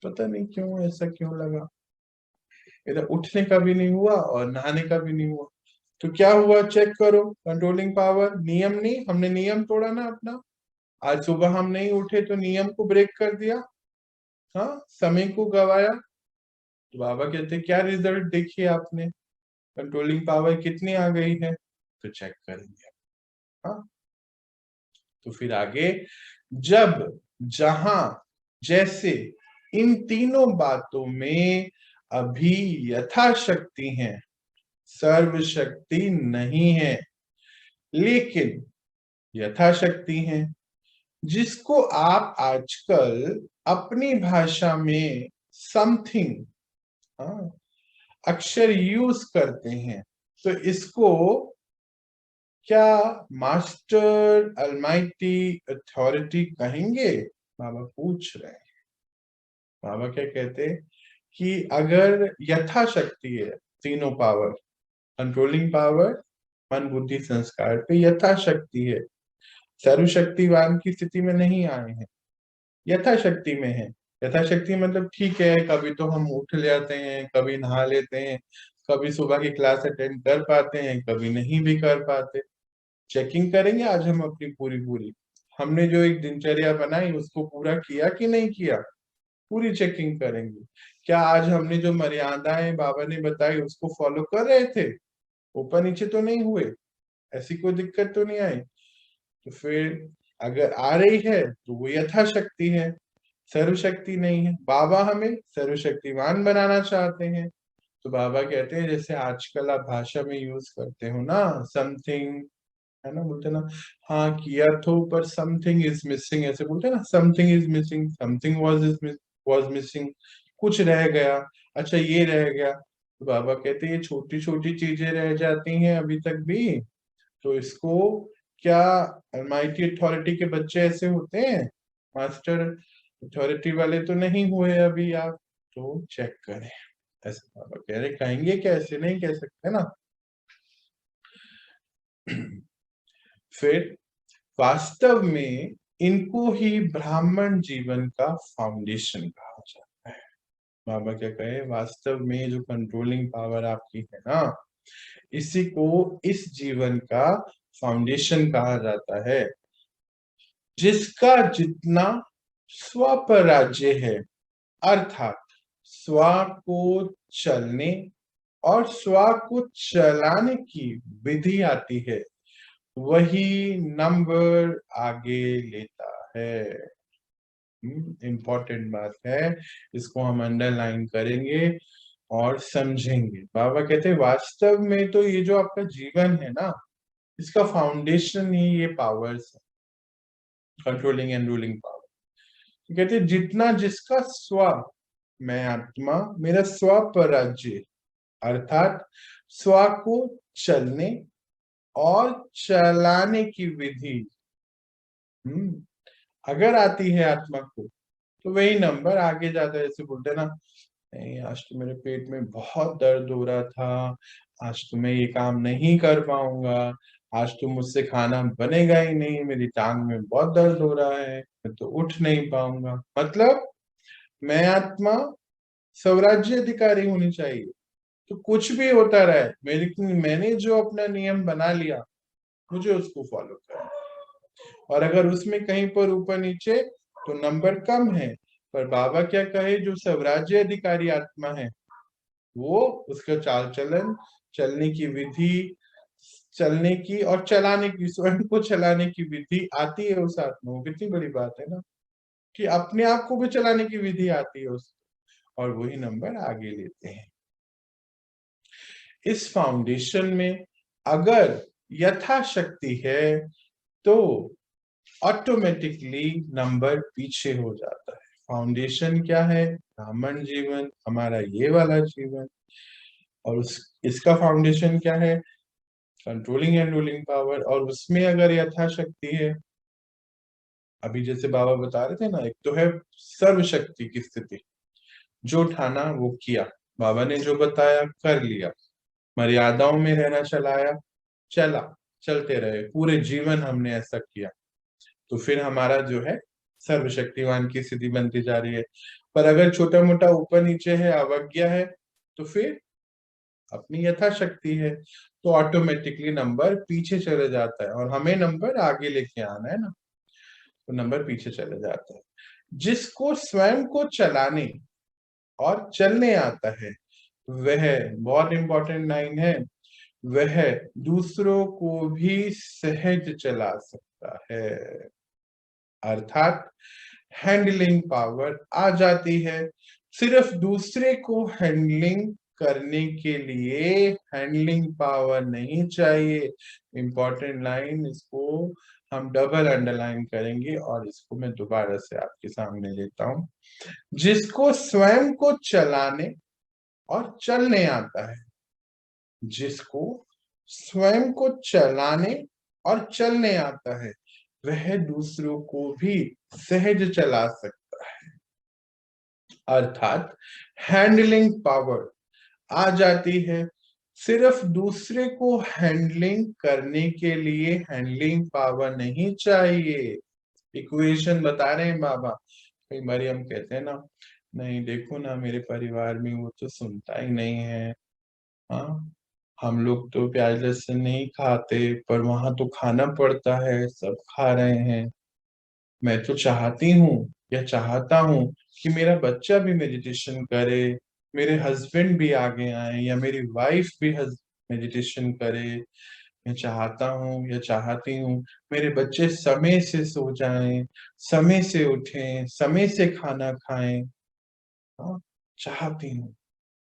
Speaker 1: पता नहीं क्यों, ऐसा क्यों लगा, मेरा उठने का भी नहीं हुआ और नहाने का भी नहीं हुआ। तो क्या हुआ, चेक करो, कंट्रोलिंग पावर, नियम नहीं, हमने नियम तोड़ा ना अपना, आज सुबह हम नहीं उठे तो नियम को ब्रेक कर दिया, हाँ, समय को गवाया। तो बाबा कहते क्या रिजल्ट देखिए आपने, कंट्रोलिंग पावर कितनी आ गई है, तो चेक करेंगे, हाँ। तो फिर आगे, जब जहां जैसे इन तीनों बातों में अभी यथाशक्ति हैं, सर्वशक्ति नहीं है, लेकिन यथाशक्ति है, जिसको आप आजकल अपनी भाषा में समथिंग अक्षर यूज करते हैं। तो इसको क्या मास्टर अलमाइटी अथॉरिटी कहेंगे? बाबा पूछ रहे हैं। बाबा क्या कहते हैं कि अगर यथाशक्ति है, तीनों पावर, कंट्रोलिंग पावर, मन बुद्धि संस्कार पे यथाशक्ति है, सर्वशक्तिवान की स्थिति में नहीं आए हैं, यथाशक्ति में है। यथाशक्ति मतलब ठीक है, कभी तो हम उठ जाते हैं, कभी नहा लेते हैं, कभी सुबह की क्लास अटेंड कर पाते हैं, कभी नहीं भी कर पाते। चेकिंग करेंगे आज हम अपनी पूरी पूरी, हमने जो एक दिनचर्या बनाई उसको पूरा किया कि नहीं किया, पूरी चेकिंग करेंगे। क्या आज हमने जो मर्यादाएं बाबा ने बताई उसको फॉलो कर रहे थे, ऊपर नीचे तो नहीं हुए, ऐसी कोई दिक्कत तो नहीं आई? तो फिर अगर आ रही है तो वो यथाशक्ति है, सर्वशक्ति नहीं है। बाबा हमें सर्वशक्तिमान बनाना चाहते हैं। तो बाबा कहते हैं जैसे आजकल आप भाषा में यूज करते हो ना, समथिंग, है ना, बोलते ना, हाँ किया तो पर समथिंग इज मिसिंग, ऐसे बोलते ना, something is missing, something was missing, कुछ रह गया, अच्छा ये रह गया। तो बाबा कहते हैं ये छोटी छोटी चीजें रह जाती हैं अभी तक भी, तो इसको क्या अलमाइटी अथॉरिटी के बच्चे ऐसे होते हैं, मास्टर अथॉरिटी वाले तो नहीं हुए अभी आप, तो चेक करें। ऐसे बाबा कह रहे, कहेंगे क्या, ऐसे नहीं कह सकते ना। फिर वास्तव में इनको ही ब्राह्मण जीवन का फाउंडेशन कहा जाता है। बाबा क्या कहे, वास्तव में जो कंट्रोलिंग पावर आपकी है ना, इसी को इस जीवन का फाउंडेशन कहा जाता है, जिसका जितना स्व पर राज्य है, अर्थात स्व को चलने और स्व को चलाने की विधि आती है, वही नंबर आगे लेता है। इंपॉर्टेंट बात है, इसको हम अंडरलाइन करेंगे और समझेंगे। बाबा कहते हैं वास्तव में तो ये जो आपका जीवन है ना, इसका फाउंडेशन ही ये पावर्स है, कंट्रोलिंग एंड रूलिंग पावर। तो कहते हैं जितना जिसका स्व, मैं आत्मा, मेरा स्व पर राज्य, अर्थात स्व को चलने और चलाने की विधि अगर आती है आत्मा को, तो वही नंबर आगे जाता है। जैसे बोलते हैं ना, नहीं आज तो मेरे पेट में बहुत दर्द हो रहा था, आज तो मैं ये काम नहीं कर पाऊंगा, आज तो मुझसे खाना बनेगा ही नहीं, मेरी टांग में बहुत दर्द हो रहा है, मैं तो उठ नहीं पाऊंगा। मतलब मैं आत्मा स्वराज्य अधिकारी होनी चाहिए, तो कुछ भी होता रहे, मैंने जो अपना नियम बना लिया, मुझे उसको फॉलो करना। और अगर उसमें कहीं पर ऊपर नीचे तो नंबर कम है, पर बाबा क्या कहे, जो स्वराज्य अधिकारी आत्मा है, वो उसका चाल चलन, चलने की विधि, चलने की और चलाने की, स्वयं को चलाने की विधि आती है उस आत्मा को। कितनी बड़ी बात है ना, कि अपने आप को भी चलाने की विधि आती है उसको, और वही नंबर आगे लेते हैं। इस फाउंडेशन में अगर यथाशक्ति है तो ऑटोमेटिकली नंबर पीछे हो जाता है। फाउंडेशन क्या है? ब्राह्मण जीवन, हमारा ये वाला जीवन। और इसका फाउंडेशन क्या है? Controlling and ruling power. और उसमें अगर यथाशक्ति है, अभी जैसे बाबा बता रहे थे ना, एक तो है सर्वशक्ति की स्थिति, जो ठाना वो किया, बाबा ने जो बताया कर लिया, मर्यादाओं में रहना, चलाया, चला, चलते रहे, पूरे जीवन हमने ऐसा किया, तो फिर हमारा जो है सर्वशक्तिवान की स्थिति बनती जा रही है। पर अगर छोटा मोटा ऊपर नीचे है, अवज्ञा है, तो फिर अपनी यथाशक्ति है, तो ऑटोमेटिकली नंबर पीछे चले जाता है, और हमें नंबर आगे लेके आना है ना, तो नंबर पीछे चले जाता है। जिसको स्वयं को चलाने और चलने आता है, वह, बहुत इंपॉर्टेंट लाइन है, वह दूसरों को भी सहज चला सकता है। अर्थात हैंडलिंग पावर आ जाती है। सिर्फ दूसरे को हैंडलिंग करने के लिए हैंडलिंग पावर नहीं चाहिए। इंपॉर्टेंट लाइन, इसको हम डबल अंडरलाइन करेंगे और इसको मैं दोबारा से आपके सामने लेता हूं। जिसको स्वयं को चलाने और चलने आता है, जिसको स्वयं को चलाने और चलने आता है, वह दूसरों को भी सहज चला सकता है। अर्थात हैंडलिंग पावर आ जाती है। सिर्फ दूसरे को हैंडलिंग करने के लिए हैंडलिंग पावर नहीं चाहिए। इक्वेशन बता रहे हैं बाबा। कई बार हम कहते हैं ना, नहीं देखो ना मेरे परिवार में वो तो सुनता ही नहीं है, हाँ हम लोग तो प्याज लहसुन नहीं खाते पर वहां तो खाना पड़ता है, सब खा रहे हैं। मैं तो चाहती हूँ या चाहता हूँ कि मेरा बच्चा भी मेडिटेशन करे, मेरे हस्बैंड भी आगे आए या मेरी वाइफ भी मेडिटेशन करे। मैं चाहता हूँ या चाहती हूँ मेरे बच्चे समय से सो जाएं, समय से उठें, समय से खाना खाएं। हाँ, चाहती हूँ।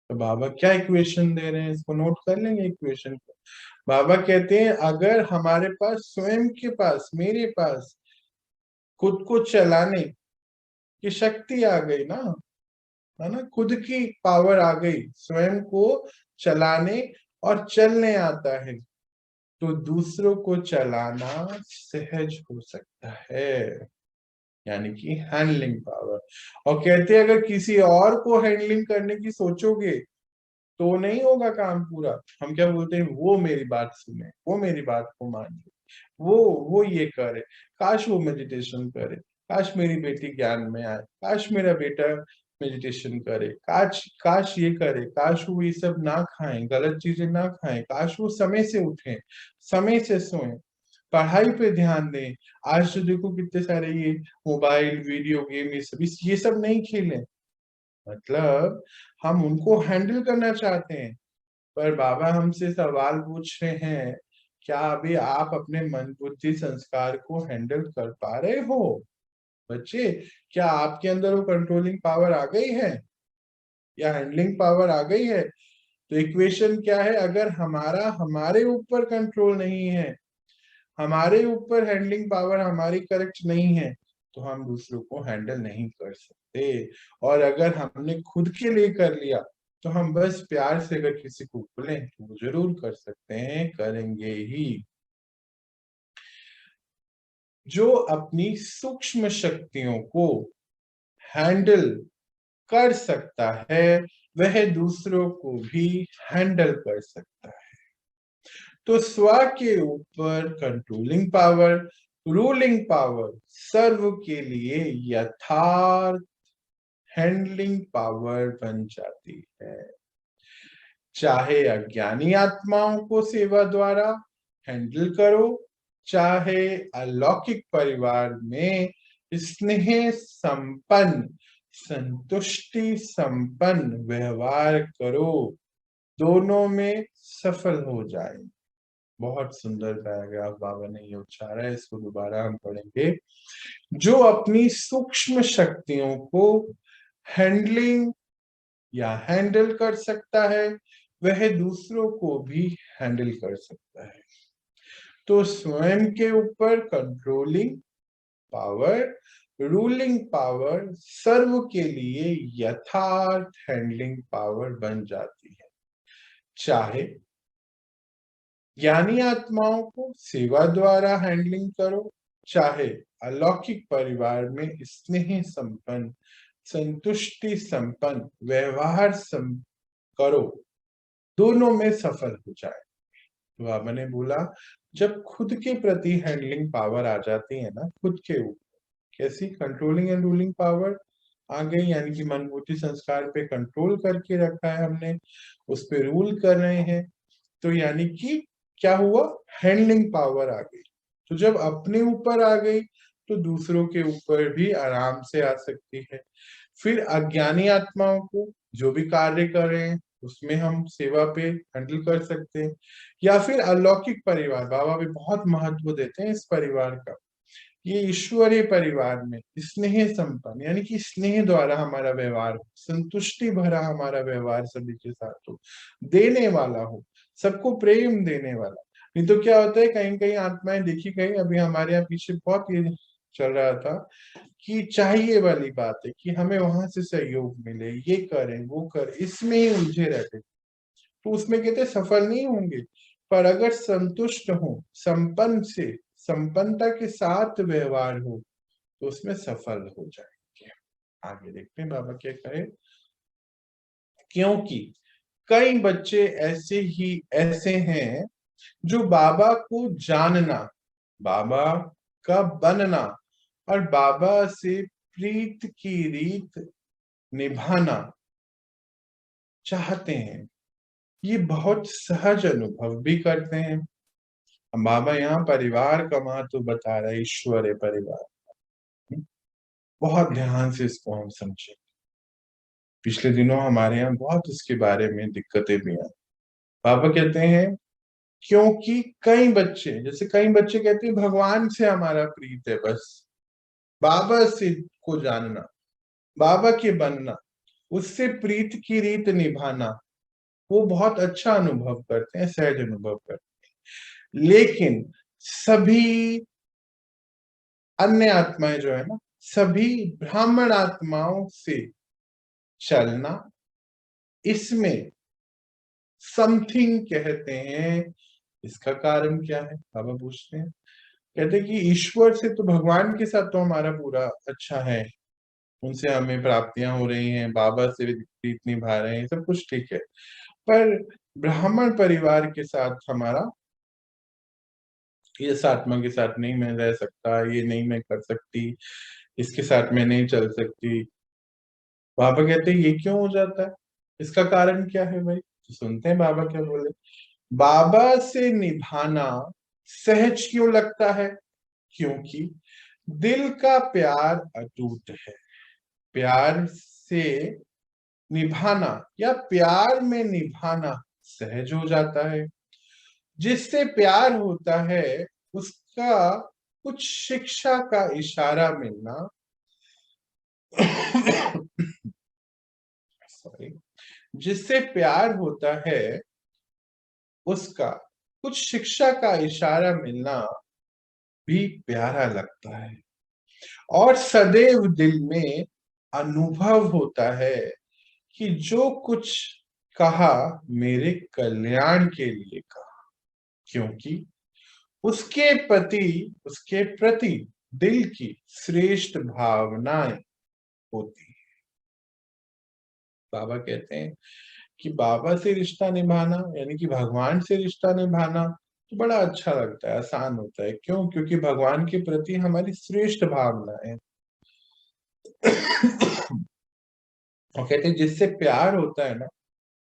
Speaker 1: तो बाबा क्या इक्वेशन दे रहे हैं, इसको नोट कर लेंगे इक्वेशन को। बाबा कहते हैं अगर हमारे पास स्वयं के पास, मेरे पास खुद को चलाने की शक्ति आ गई ना, है ना, खुद की पावर आ गई, स्वयं को चलाने और चलने आता है, तो दूसरों को चलाना सहज हो सकता है, यानी कि हैंडलिंग पावर। और कहते हैं अगर किसी और को हैंडलिंग करने की सोचोगे तो नहीं होगा काम पूरा। हम क्या बोलते हैं, वो मेरी बात सुने, वो मेरी बात को मान ले, वो ये करे, काश वो मेडिटेशन करे, काश मेरी बेटी ज्ञान में आए, काश मेरा बेटा मेडिटेशन करे, काश काश ये करे, काश वो ये सब ना खाएं, गलत चीजें ना खाएं, काश वो समय से उठें, समय से सोएं, पढ़ाई पे ध्यान दें। आज तो देखो कितने सारे ये मोबाइल वीडियो गेम ये सब नहीं खेलें। मतलब हम उनको हैंडल करना चाहते हैं, पर बाबा हमसे सवाल पूछ रहे हैं, क्या अभी आप अपने मन बुद्धि संस्कार को हैंडल कर पा रहे हो बच्चे? क्या आपके अंदर वो कंट्रोलिंग पावर आ गई है या हैंडलिंग पावर आ गई है? तो इक्वेशन क्या है, अगर हमारा हमारे ऊपर कंट्रोल नहीं है, हमारे ऊपर हैंडलिंग पावर हमारी करेक्ट नहीं है, तो हम दूसरों को हैंडल नहीं कर सकते। और अगर हमने खुद के लिए कर लिया तो हम बस प्यार से अगर किसी को बोले तो वो जरूर कर सकते हैं, करेंगे ही। जो अपनी सूक्ष्म शक्तियों को हैंडल कर सकता है वह दूसरों को भी हैंडल कर सकता है। तो स्व के ऊपर कंट्रोलिंग पावर, रूलिंग पावर सर्व के लिए यथार्थ हैंडलिंग पावर बन जाती है। चाहे अज्ञानी आत्माओं को सेवा द्वारा हैंडल करो, चाहे अलौकिक परिवार में स्नेह संपन्न, संतुष्टि संपन्न व्यवहार करो, दोनों में सफल हो जाए। बहुत सुंदर पैराग्राफ बाबा ने ये उच्चारा है, इसको दोबारा हम पढ़ेंगे। जो अपनी सूक्ष्म शक्तियों को हैंडलिंग या हैंडल कर सकता है वह दूसरों को भी हैंडल कर सकता है। तो स्वयं के ऊपर कंट्रोलिंग पावर, रूलिंग पावर सर्व के लिए यथार्थ हैंडलिंग पावर बन जाती है। चाहे ज्ञानी आत्माओं को सेवा द्वारा हैंडलिंग करो, चाहे अलौकिक परिवार में स्नेह संपन्न, संतुष्टि संपन्न व्यवहार करो, दोनों में सफल हो जाए। तो बाबा ने बोला जब खुद के प्रति हैंडलिंग पावर आ जाती है ना, खुद के ऊपर कैसी कंट्रोलिंग एंड रूलिंग पावर आ गई, यानी कि मन बुद्धि संस्कार पे कंट्रोल करके रखा है हमने, उस पे रूल कर रहे हैं, तो यानी कि क्या हुआ, हैंडलिंग पावर आ गई। तो जब अपने ऊपर आ गई तो दूसरों के ऊपर भी आराम से आ सकती है। फिर अज्ञानी आत्माओं को जो भी कार्य कर रहे हैं उसमें हम सेवा पे हैंडल कर सकते हैं। या फिर अलौकिक परिवार, बाबा भी बहुत महत्व देते हैं इस परिवार का, ये ईश्वरीय परिवार में स्नेह संपन्न, यानी कि स्नेह द्वारा हमारा व्यवहार हो, संतुष्टि भरा हमारा व्यवहार सभी के साथ हो, देने वाला हो, सबको प्रेम देने वाला। नहीं तो क्या होता है, कहीं कहीं आत्माएं देखी गई, अभी हमारे यहाँ पीछे बहुत ये चल रहा था कि चाहिए वाली बात है कि हमें वहां से सहयोग मिले, ये करें वो करें, इसमें ही उलझे रहते, तो उसमें कहते सफल नहीं होंगे। पर अगर संतुष्ट हो, संपन्न से संपन्नता के साथ व्यवहार हो, तो उसमें सफल हो जाएंगे। आगे देखते हैं बाबा क्या कहे। क्योंकि कई बच्चे ऐसे हैं जो बाबा को जानना, बाबा का बनना और बाबा से प्रीत की रीत निभाना चाहते हैं, ये बहुत सहज अनुभव भी करते हैं। बाबा यहाँ परिवार का महत्व बता रहे, ईश्वरीय परिवार। बहुत ध्यान से इसको हम समझे। पिछले दिनों हमारे यहाँ बहुत इसके बारे में दिक्कतें भी आई। बाबा कहते हैं क्योंकि कई बच्चे, जैसे कई बच्चे कहते हैं भगवान से हमारा प्रीत है, बस बाबा से को जानना, बाबा के बनना, उससे प्रीत की रीत निभाना, वो बहुत अच्छा अनुभव करते हैं, सहज अनुभव करते हैं। लेकिन सभी अन्य आत्माएं जो है ना, सभी ब्राह्मण आत्माओं से चलना, इसमें समथिंग कहते हैं। इसका कारण क्या है, बाबा पूछते हैं। कहते हैं कि ईश्वर से तो, भगवान के साथ तो हमारा पूरा अच्छा है, उनसे हमें प्राप्तियां हो रही हैं, बाबा से प्रीत निभा रहे हैं, सब कुछ ठीक है। पर ब्राह्मण परिवार के साथ हमारा, इस आत्मा के साथ नहीं मैं रह सकता, ये नहीं मैं कर सकती, इसके साथ मैं नहीं चल सकती। बाबा कहते हैं ये क्यों हो जाता है, इसका कारण क्या है भाई। तो सुनते हैं बाबा क्या बोले। बाबा से निभाना सहज क्यों लगता है, क्योंकि दिल का प्यार अटूट है। प्यार से निभाना या प्यार में निभाना सहज हो जाता है। जिससे प्यार होता है उसका कुछ शिक्षा का इशारा मिलना सॉरी, जिससे प्यार होता है उसका कुछ शिक्षा का इशारा मिलना भी प्यारा लगता है, और सदैव दिल में अनुभव होता है कि जो कुछ कहा मेरे कल्याण के लिए कहा, क्योंकि उसके प्रति दिल की श्रेष्ठ भावनाएं होती है। बाबा कहते हैं कि बाबा से रिश्ता निभाना, यानी कि भगवान से रिश्ता निभाना तो बड़ा अच्छा लगता है, आसान होता है। क्यों, क्योंकि भगवान के प्रति हमारी श्रेष्ठ भावनाएं। और कहते हैं जिससे प्यार होता है ना,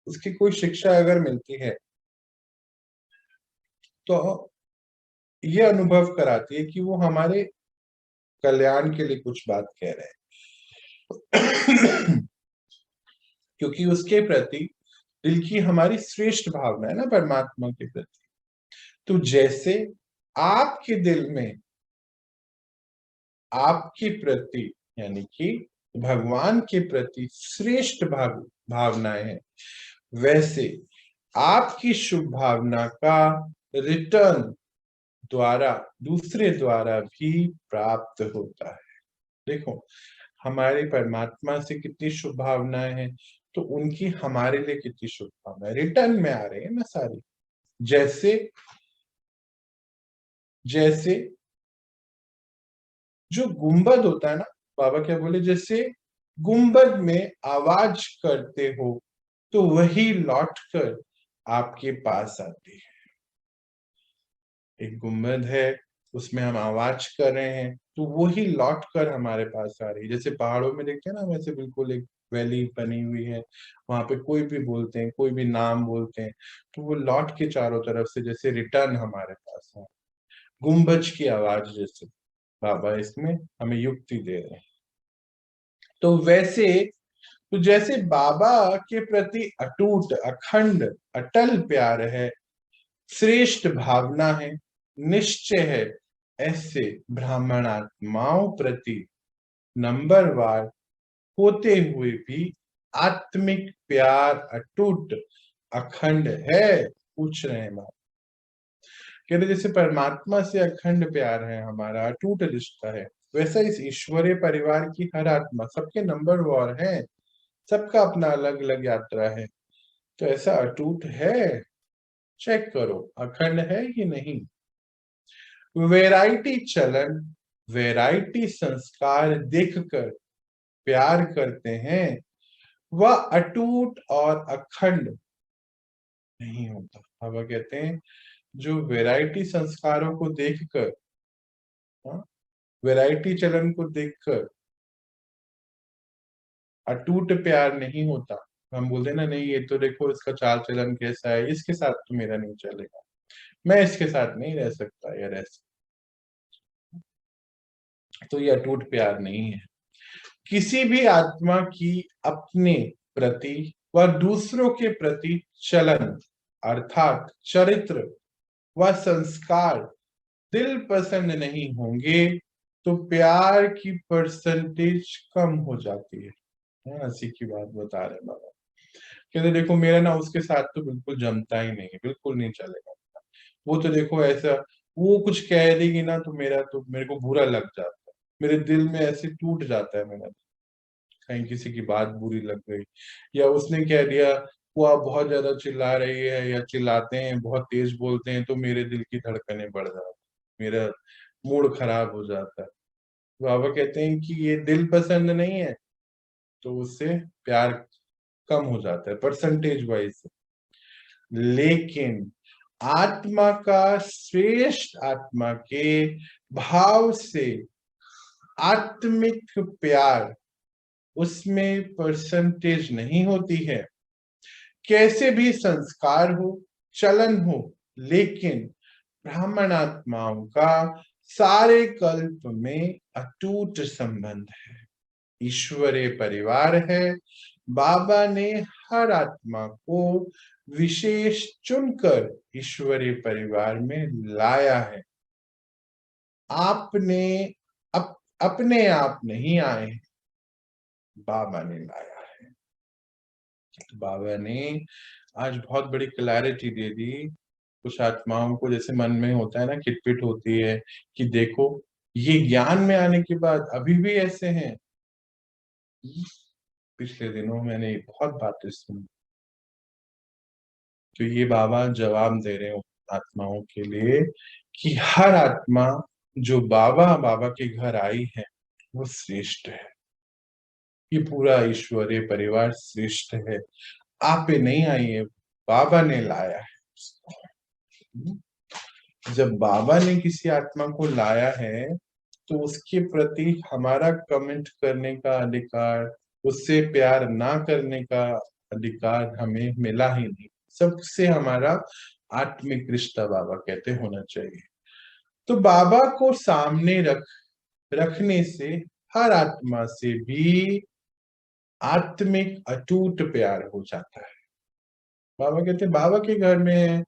Speaker 1: उसकी कोई शिक्षा अगर मिलती है तो ये अनुभव कराती है कि वो हमारे कल्याण के लिए कुछ बात कह रहे हैं। क्योंकि उसके प्रति दिल की हमारी श्रेष्ठ भावना है ना, परमात्मा के प्रति। तो जैसे आपके दिल में आपके प्रति, यानी कि भगवान के प्रति श्रेष्ठ भावनाएं हैं, वैसे आपकी शुभ भावना का रिटर्न द्वारा, दूसरे द्वारा भी प्राप्त होता है। देखो हमारे परमात्मा से कितनी शुभ भावनाएं हैं, तो उनकी हमारे लिए कितनी शुभ भावनाएं रिटर्न में आ रही है ना सारी। जैसे जैसे जो गुंबद होता है ना, बाबा क्या बोले, जैसे गुंबद में आवाज करते हो तो वही लौटकर आपके पास आती है। एक गुंबद है, उसमें हम आवाज कर रहे हैं तो वही लौट कर हमारे पास आ रही है। जैसे पहाड़ों में देखते हैं ना, वैसे बिल्कुल एक वैली बनी हुई है, वहां पे कोई भी बोलते हैं, कोई भी नाम बोलते हैं, तो वो लौट के चारों तरफ से जैसे रिटर्न हमारे पास है। गुंबज की आवाज जैसे बाबा इसमें हमें युक्ति दे रहे हैं। तो वैसे, तो जैसे बाबा के प्रति अटूट, अखंड, अटल प्यार है, श्रेष्ठ भावना है, निश्चय है, ऐसे ब्राह्मण आत्माओं प्रति नंबरवार होते हुए भी आत्मिक प्यार अटूट अखंड है? पूछ रहे हैं बाबा। कहते जैसे परमात्मा से अखंड प्यार है, हमारा अटूट रिश्ता है, वैसा इस ईश्वरीय परिवार की हर आत्मा, सबके नंबर वार है, सबका अपना अलग अलग यात्रा है, तो ऐसा अटूट है? चेक करो अखंड है कि नहीं। वैरायटी चलन, वैरायटी संस्कार देखकर प्यार करते हैं, वह अटूट और अखंड नहीं होता। बाबा कहते हैं जो वैरायटी संस्कारों को देखकर, वैरायटी चलन को देखकर अटूट प्यार नहीं होता। हम बोलते ना, नहीं ये तो देखो इसका चाल चलन कैसा है, इसके साथ तो मेरा नहीं चलेगा, मैं इसके साथ नहीं रह सकता या रह सकता, तो ये अटूट प्यार नहीं है। किसी भी आत्मा की अपने प्रति व दूसरों के प्रति चलन अर्थात चरित्र व संस्कार दिल पसंद नहीं होंगे तो प्यार की परसेंटेज कम हो जाती है। हंसी की बात बता रहे बाबा। कहते देखो मेरा ना उसके साथ तो बिल्कुल जमता ही नहीं है, बिल्कुल नहीं चलेगा, वो तो देखो ऐसा, वो कुछ कह देगी ना तो मेरे को बुरा लग जाता है, मेरे दिल में ऐसे टूट जाता है मेरा, कहीं किसी की बात बुरी लग गई, या उसने कह दिया, वो आप बहुत ज्यादा चिल्ला रही है या चिल्लाते हैं, बहुत तेज बोलते हैं, तो मेरे दिल की धड़कनें बढ़ जाती, मेरा मूड खराब हो जाता है। बाबा कहते हैं कि ये दिल पसंद नहीं है तो उससे प्यार कम हो जाता है परसेंटेज वाइज। लेकिन आत्मा का श्रेष्ठ आत्मा के भाव से आत्मिक प्यार, उसमें परसेंटेज नहीं होती है, कैसे भी संस्कार हो चलन हो, लेकिन ब्राह्मण आत्माओं का सारे कल्प में अटूट संबंध है, ईश्वरीय परिवार है। बाबा ने हर आत्मा को विशेष चुनकर ईश्वरीय परिवार में लाया है। आपने अपने आप नहीं आए, बाबा ने लाया है। तो बाबा ने आज बहुत बड़ी क्लैरिटी दे दी। कुछ आत्माओं को जैसे मन में होता है ना, खिटपिट होती है कि देखो ये ज्ञान में आने के बाद अभी भी ऐसे हैं। पिछले दिनों मैंने बहुत बातें सुनी, तो ये बाबा जवाब दे रहे हो आत्माओं के लिए कि हर आत्मा जो बाबा के घर आई है वो श्रेष्ठ है, ये पूरा ईश्वरीय परिवार श्रेष्ठ है। आप पे नहीं आई है, बाबा ने लाया है। जब बाबा ने किसी आत्मा को लाया है तो उसके प्रति हमारा कमेंट करने का अधिकार, उससे प्यार ना करने का अधिकार हमें मिला ही नहीं। सबसे हमारा आत्मिक रिश्ता बाबा कहते होना चाहिए। तो बाबा को सामने रखने से हर आत्मा से भी आत्मिक अटूट प्यार हो जाता है। बाबा कहते हैं बाबा के घर में है,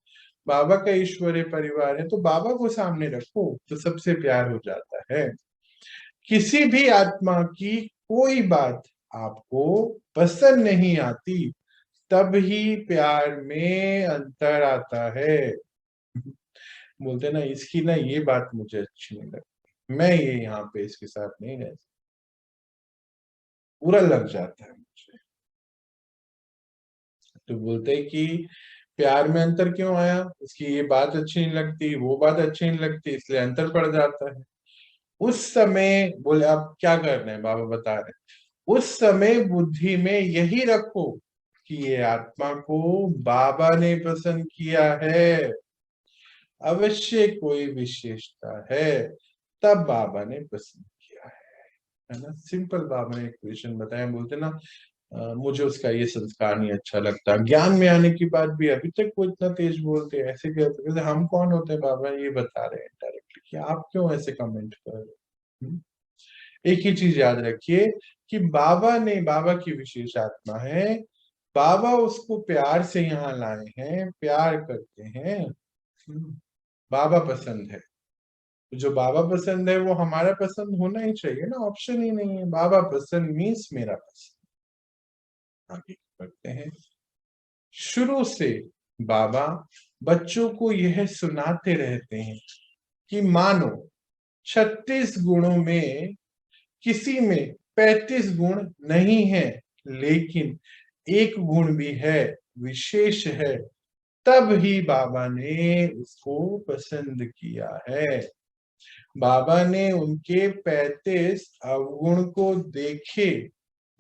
Speaker 1: बाबा का ईश्वरीय परिवार है, तो बाबा को सामने रखो तो सबसे प्यार हो जाता है। किसी भी आत्मा की कोई बात आपको पसंद नहीं आती, तब ही प्यार में अंतर आता है। बोलते ना इसकी ना ये बात मुझे अच्छी नहीं लगती, मैं ये यहाँ पे इसके साथ नहीं रह सकता, बुरा लग जाता है मुझे। तो बोलते हैं कि प्यार में अंतर क्यों आया, उसकी ये बात अच्छी नहीं लगती, वो बात अच्छी नहीं लगती, इसलिए अंतर पड़ जाता है। उस समय बोले आप क्या करना है, बाबा बता रहे उस समय बुद्धि में यही रखो कि ये आत्मा को बाबा ने पसंद किया है, अवश्य कोई विशेषता है तब बाबा ने पसंद किया है ना। सिंपल बाबा ने क्वेश्चन बताया, बोलते ना मुझे उसका ये संस्कार नहीं अच्छा लगता, ज्ञान में आने की बात भी अभी तक वो इतना तेज बोलते हैं, ऐसे कहते हम कौन होते हैं, बाबा ये बता रहे हैं डायरेक्टली कि आप क्यों ऐसे कमेंट कर रहे हैं। एक ही चीज याद रखिए कि बाबा की विशेष आत्मा है, बाबा उसको प्यार से यहाँ लाए हैं, प्यार करते हैं, बाबा पसंद है, जो बाबा पसंद है वो हमारा पसंद होना ही चाहिए ना, ऑप्शन ही नहीं है। बाबा पसंद मीन्स मेरा पसंद। आगे बढ़ते हैं। शुरू से बाबा बच्चों को यह सुनाते रहते हैं कि मानो 36 गुणों में किसी में 35 गुण नहीं है, लेकिन एक गुण भी है, विशेष है, तब ही बाबा ने उसको पसंद किया है। बाबा ने उनके 35 अवगुण को देखे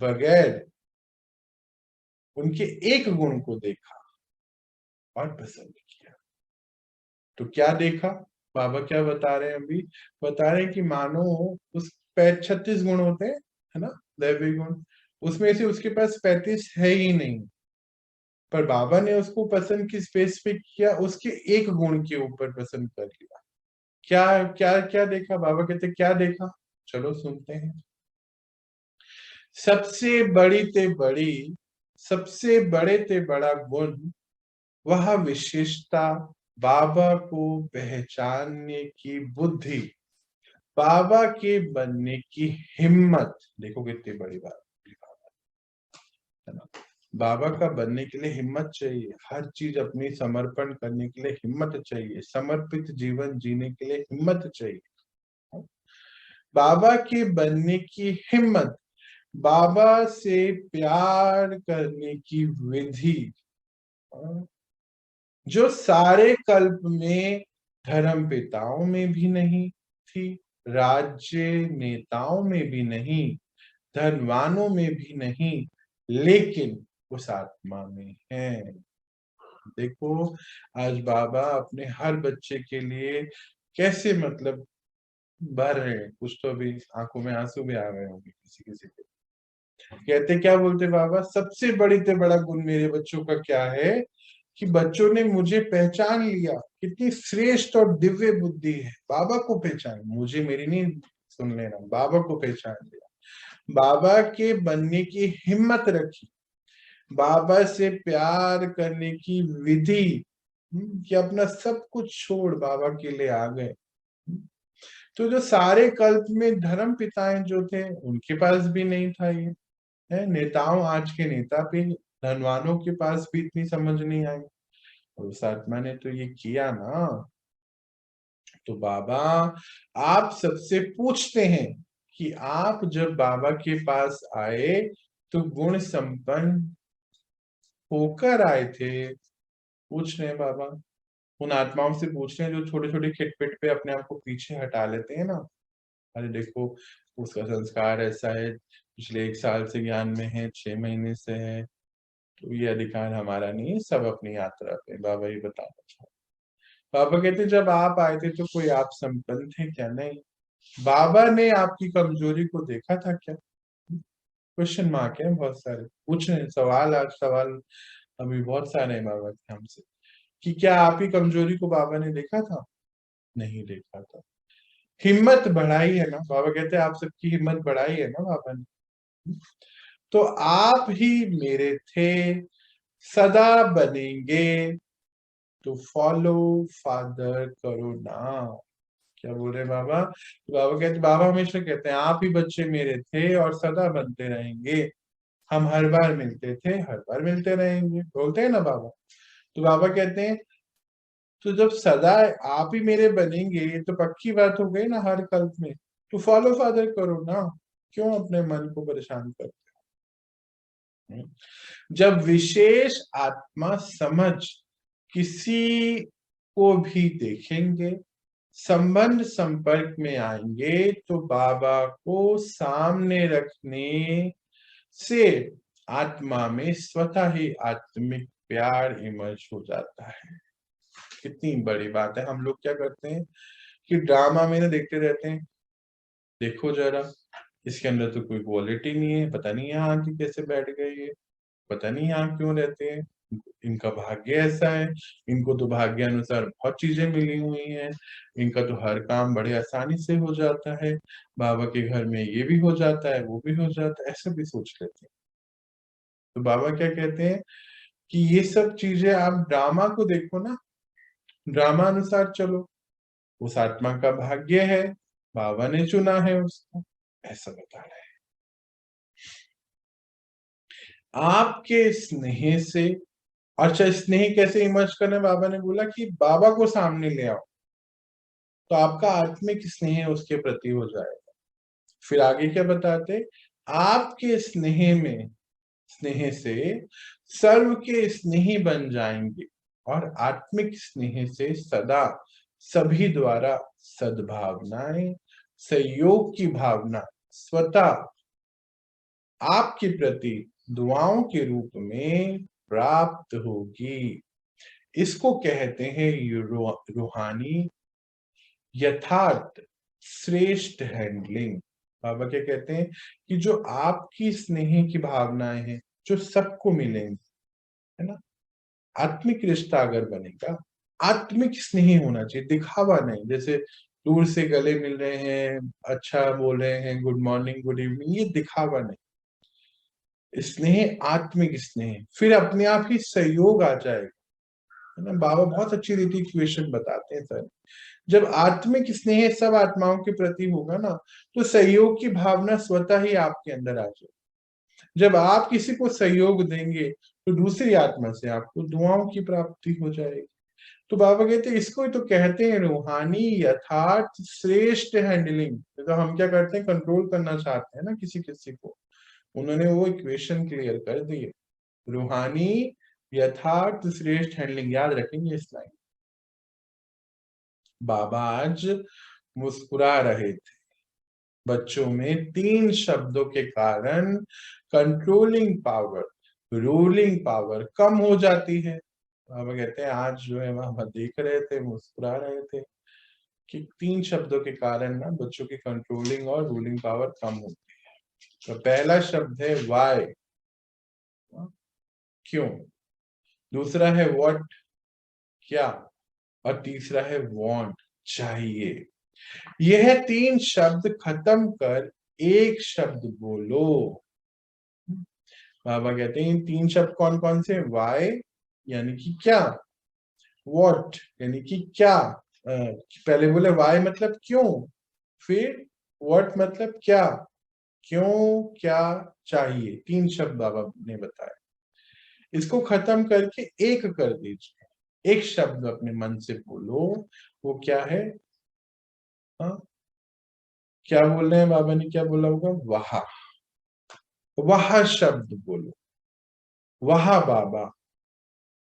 Speaker 1: बगैर उनके एक गुण को देखा और पसंद किया। तो क्या देखा? बाबा क्या बता रहे हैं अभी? बता रहे हैं कि मानो उस 36 गुण होते हैं, है ना, दैवी गुण, उसमें से उसके पास 35 है ही नहीं, पर बाबा ने उसको पसंद किस बेस पे किया? उसके एक गुण के ऊपर पसंद कर लिया। क्या क्या क्या देखा? बाबा कहते क्या देखा? चलो सुनते हैं। सबसे बड़ी ते बड़ी, सबसे बड़े ते बड़ा गुण, वह विशेषता, बाबा को पहचानने की बुद्धि, बाबा के बनने की हिम्मत। देखो कितनी बड़ी बात है ना। बाबा का बनने के लिए हिम्मत चाहिए, हर चीज अपनी समर्पण करने के लिए हिम्मत चाहिए, समर्पित जीवन जीने के लिए हिम्मत चाहिए। बाबा के बनने की हिम्मत, बाबा से प्यार करने की विधि, जो सारे कल्प में धर्म पिताओं में भी नहीं थी, राज्य नेताओं में भी नहीं, धनवानों में भी नहीं, लेकिन उस आत्मा में है। देखो आज बाबा अपने हर बच्चे के लिए कैसे मतलब भर रहे हैं। कुछ तो अभी आंखों में आंसू भी आ गए होंगे किसी किसी के। कहते क्या बोलते बाबा? सबसे बड़ी से बड़ा गुण मेरे बच्चों का क्या है कि बच्चों ने मुझे पहचान लिया। कितनी श्रेष्ठ और दिव्य बुद्धि है। बाबा को पहचान, मुझे मेरी नहीं सुन लेना, बाबा को पहचान लिया, बाबा के बनने की हिम्मत रखी, बाबा से प्यार करने की विधि, कि अपना सब कुछ छोड़ बाबा के लिए आ गए। तो जो सारे कल्प में धर्म पिताएं जो थे उनके पास भी नहीं था ये, है नेताओं, आज के नेता भी, धनवानों के पास भी इतनी समझ नहीं आई, और उस आत्मा ने तो ये किया ना। तो बाबा आप सबसे पूछते हैं कि आप जब बाबा के पास आए तो गुण संपन्न होकर आए थे? पूछ रहे हैं बाबा, उन आत्माओं से पूछ रहे हैं जो छोटे छोटे खिटपिट पे अपने आप को पीछे हटा लेते हैं ना। अरे देखो उसका संस्कार ऐसा है, पिछले 1 साल से ज्ञान में है, 6 महीने से है, तो ये अधिकार हमारा नहीं है, सब अपनी यात्रा पे। बाबा ये बताना चाहते। बाबा कहते जब आप आए थे तो कोई आप संपन्न थे क्या? नहीं। बाबा ने आपकी कमजोरी को देखा था क्या? क्वेश्चन मार्क है बहुत सारे, पूछ रहे हैं सवाल, आज सवाल अभी बहुत सारे हैं बाबा के हमसे, कि क्या आपकी कमजोरी को बाबा ने देखा था? नहीं देखा था। हिम्मत बढ़ाई है ना, बाबा कहते हैं आप सबकी हिम्मत बढ़ाई है ना बाबा ने। तो आप ही मेरे थे, सदा बनेंगे, तो फॉलो फादर करो ना। क्या बोल रहे बाबा? तो बाबा कहते, बाबा हमेशा कहते हैं आप ही बच्चे मेरे थे और सदा बनते रहेंगे। हम हर बार मिलते थे, हर बार मिलते रहेंगे, बोलते हैं ना बाबा। तो बाबा कहते हैं तो जब सदा आप ही मेरे बनेंगे, ये तो पक्की बात हो गई ना हर कल्प में, तो फॉलो फादर करो ना, क्यों अपने मन को परेशान करते हो? जब विशेष आत्मा समझ किसी को भी देखेंगे, संबंध संपर्क में आएंगे, तो बाबा को सामने रखने से आत्मा में स्वतः ही आत्मिक प्यार इमर्ज हो जाता है। कितनी बड़ी बात है। हम लोग क्या करते हैं कि ड्रामा में ना देखते रहते हैं, देखो जरा इसके अंदर तो कोई क्वालिटी नहीं है, पता नहीं यहाँ आके कैसे बैठ गई है, पता नहीं यहाँ क्यों रहते हैं, इनका भाग्य ऐसा है, इनको तो भाग्य अनुसार बहुत चीजें मिली हुई हैं, इनका तो हर काम बड़े आसानी से हो जाता है, बाबा के घर में ये भी हो जाता है, वो भी हो जाता है, ऐसा भी सोच लेते हैं। तो बाबा क्या कहते हैं कि ये सब चीजें आप ड्रामा को देखो ना, ड्रामा अनुसार चलो, उस आत्मा का भाग्य है, बाबा ने चुना है उसको, ऐसा बता रहे हैं। आपके स्नेह से, अच्छा स्नेह कैसे इमर्ज करना है, बाबा ने बोला कि बाबा को सामने ले आओ तो आपका आत्मिक स्नेह उसके प्रति हो जाएगा। फिर आगे क्या बताते, आपके स्नेह में, स्नेह से सर्व के स्नेही बन जाएंगे और आत्मिक स्नेह से सदा सभी द्वारा सद्भावनाएं, सहयोग की भावना स्वतः आपके प्रति दुआओं के रूप में प्राप्त होगी। इसको कहते हैं रूहानी यथार्थ श्रेष्ठ हैंडलिंग। बाबा क्या कहते हैं कि जो आपकी स्नेह की भावनाएं हैं जो सबको मिलेंगी, है ना, आत्मिक रिश्ता अगर बनेगा, आत्मिक स्नेह होना चाहिए, दिखावा नहीं। जैसे दूर से गले मिल रहे हैं, अच्छा बोल रहे हैं, गुड मॉर्निंग गुड इवनिंग, ये दिखावा नहीं। स्नेह आत्मिक स्नेह, फिर अपने आप ही सहयोग आ जाएगा, है ना। बाबा बहुत अच्छी रीति इक्वेशन बताते हैं सर। जब आत्मिक स्नेह सब आत्माओं के प्रति होगा ना, तो सहयोग की भावना स्वतः ही आपके अंदर आ जाएगी। जब आप किसी को सहयोग देंगे तो दूसरी आत्मा से आपको दुआओं की प्राप्ति हो जाएगी। तो बाबा कहते हैं इसको तो कहते हैं रूहानी यथार्थ श्रेष्ठ हैंडलिंग। तो हम क्या करते हैं, कंट्रोल करना चाहते हैं ना किसी किसी को, उन्होंने वो इक्वेशन क्लियर कर दी है। रूहानी यथार्थ श्रेष्ठ हैंडलिंग, याद रखेंगे इस लाइन। बाबा आज मुस्कुरा रहे थे, बच्चों में 3 शब्दों के कारण कंट्रोलिंग पावर, रूलिंग पावर कम हो जाती है। बाबा कहते हैं आज जो है वहां देख रहे थे, मुस्कुरा रहे थे कि 3 शब्दों के कारण ना बच्चों की कंट्रोलिंग और रूलिंग पावर कम होती है। तो पहला शब्द है वाई, क्यों, दूसरा है व्हाट, क्या, और तीसरा है वांट, चाहिए। यह 3 शब्द खत्म कर एक शब्द बोलो। बाबा कहते हैं 3 शब्द कौन कौन से, वाई यानी कि क्या, व्हाट यानी कि क्या, पहले बोले वाई मतलब क्यों, फिर व्हाट मतलब क्या, क्यों क्या चाहिए, 3 शब्द बाबा ने बताया। इसको खत्म करके एक कर दीजिए, एक शब्द अपने मन से बोलो। वो क्या है, हाँ क्या बोल रहे हैं बाबा ने, क्या बोला होगा, वहा, वह शब्द बोलो, वहा बाबा,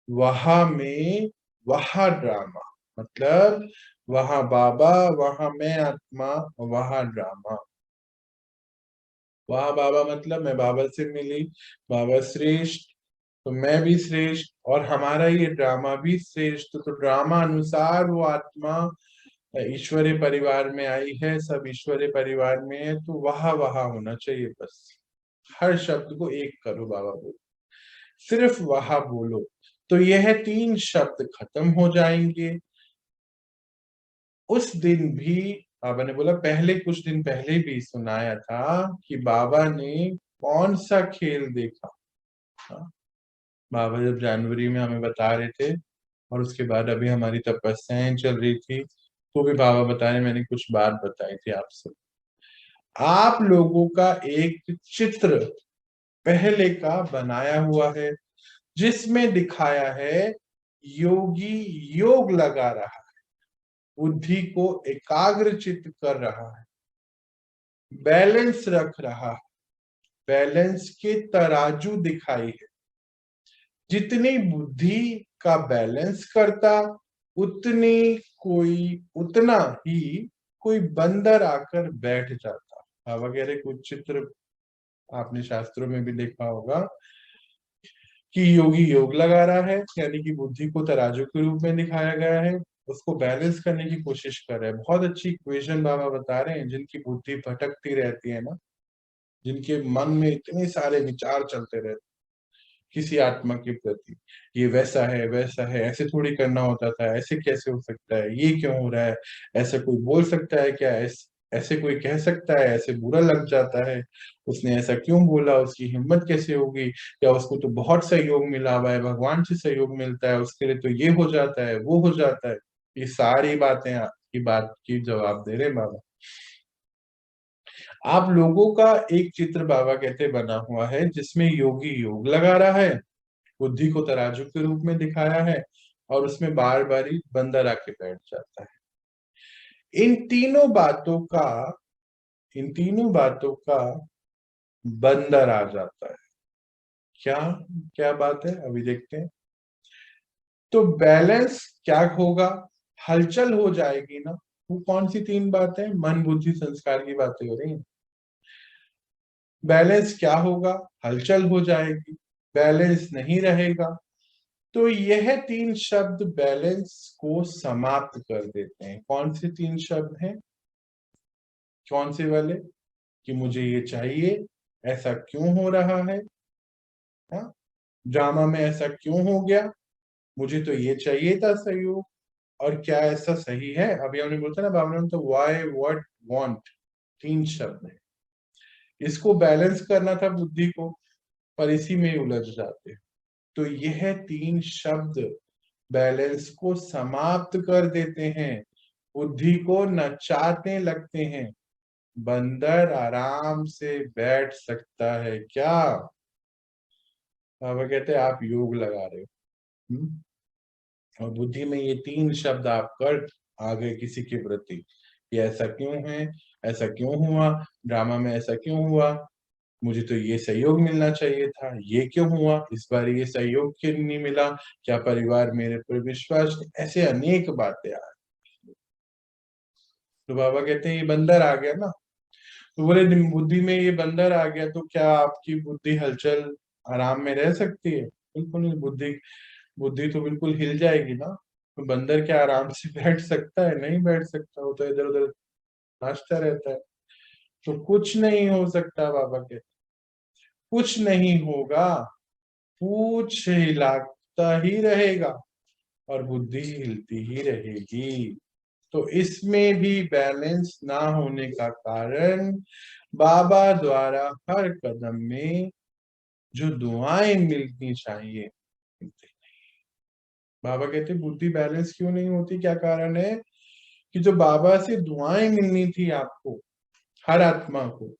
Speaker 1: वहा में, वहा ड्रामा, मतलब वहा बाबा, वहा मैं आत्मा, वहा ड्रामा। वहा बाबा मतलब मैं बाबा से मिली, बाबा श्रेष्ठ, तो मैं भी श्रेष्ठ और हमारा ये ड्रामा भी श्रेष्ठ। तो ड्रामा अनुसार वो आत्मा ईश्वरीय परिवार में आई है, सब ईश्वरीय परिवार में है, तो वहा वहा होना चाहिए बस। हर शब्द को एक करो, बाबा बोलो, सिर्फ वहा बोलो, तो यह 3 शब्द खत्म हो जाएंगे। उस दिन भी बाबा ने बोला, पहले कुछ दिन पहले भी सुनाया था कि बाबा ने कौन सा खेल देखा। हाँ? बाबा जब जनवरी में हमें बता रहे थे और उसके बाद अभी हमारी तपस्याएं चल रही थी, तो भी बाबा बता रहे, मैंने कुछ बात बताई थी आपसे। आप लोगों का एक चित्र पहले का बनाया हुआ है जिसमें दिखाया है योगी योग लगा रहा है, बुद्धि को एकाग्रचित कर रहा है, बैलेंस रख रहा है, बैलेंस के तराजू दिखाई है। जितनी बुद्धि का बैलेंस करता, उतना ही कोई बंदर आकर बैठ जाता। बाबा कह रहे कुछ चित्र आपने शास्त्रों में भी देखा होगा कि योगी योग लगा रहा है, यानी कि बुद्धि को तराजू के रूप में दिखाया गया है, उसको बैलेंस करने की कोशिश कर रहा है। बहुत अच्छी इक्वेशन बाबा बता रहे हैं। जिनकी बुद्धि भटकती रहती है ना, जिनके मन में इतने सारे विचार चलते रहते किसी आत्मा के प्रति, ये वैसा है वैसा है, ऐसे थोड़ी करना होता था, ऐसे कैसे हो सकता है, ये क्यों हो रहा है, ऐसा कोई बोल सकता है क्या, ऐसे कोई कह सकता है, ऐसे बुरा लग जाता है, उसने ऐसा क्यों बोला, उसकी हिम्मत कैसे होगी, या उसको तो बहुत सहयोग मिला हुआ है, भगवान से सहयोग मिलता है उसके लिए, तो ये हो जाता है वो हो जाता है। ये सारी बातें आपकी बात की जवाब दे रहे बाबा। आप लोगों का एक चित्र बाबा कहते बना हुआ है जिसमें योगी योग लगा रहा है, बुद्धि को तराजू के रूप में दिखाया है और उसमें बार बार बंदर आके बैठ जाता है। इन तीनों बातों का बंदर आ जाता है। क्या क्या बात है, अभी देखते हैं। तो बैलेंस क्या होगा, हलचल हो जाएगी ना। वो कौन सी तीन बातें, मन बुद्धि संस्कार की बातें हो रही हैं। बैलेंस क्या होगा, हलचल हो जाएगी, बैलेंस नहीं रहेगा। तो यह तीन शब्द बैलेंस को समाप्त कर देते हैं। कौन से तीन शब्द हैं, कौन से वाले, कि मुझे ये चाहिए, ऐसा क्यों हो रहा है, हाँ? ड्रामा में ऐसा क्यों हो गया, मुझे तो ये चाहिए था सहयोग, और क्या ऐसा सही है। अभी हमने बोलता ना बाबा ने, तो वाई व्हाट वांट, तीन शब्द है। इसको बैलेंस करना था बुद्धि को, पर इसी में ही उलझ जाते हैं। तो यह तीन शब्द बैलेंस को समाप्त कर देते हैं, बुद्धि को नचाने लगते हैं। बंदर आराम से बैठ सकता है क्या। बाबा कहते हैं आप योग लगा रहे हो, और बुद्धि में ये तीन शब्द आप कर आ गए किसी के प्रति, ये ऐसा क्यों है, ऐसा क्यों हुआ, ड्रामा में ऐसा क्यों हुआ, मुझे तो ये सहयोग मिलना चाहिए था, ये क्यों हुआ, इस बार ये सहयोग क्यों नहीं मिला, क्या परिवार मेरे पर विश्वास, ऐसे अनेक बातें आ। तो बाबा कहते हैं ये बंदर आ गया ना। तो बोले बुद्धि में ये बंदर आ गया तो क्या आपकी बुद्धि हलचल आराम में रह सकती है। बिल्कुल नहीं, बुद्धि बुद्धि तो बिल्कुल हिल जाएगी ना। तो बंदर क्या आराम से बैठ सकता है, नहीं बैठ सकता, वो तो इधर उधर नाचता रहता है। तो कुछ नहीं हो सकता, बाबा कहते कुछ नहीं होगा, पूछ हिलाता ही रहेगा और बुद्धि हिलती ही रहेगी। तो इसमें भी बैलेंस ना होने का कारण बाबा द्वारा हर कदम में जो दुआएं मिलनी चाहिए मिलती नहीं। बाबा कहते बुद्धि बैलेंस क्यों नहीं होती, क्या कारण है, कि जो बाबा से दुआएं मिलनी थी आपको, हर आत्मा को,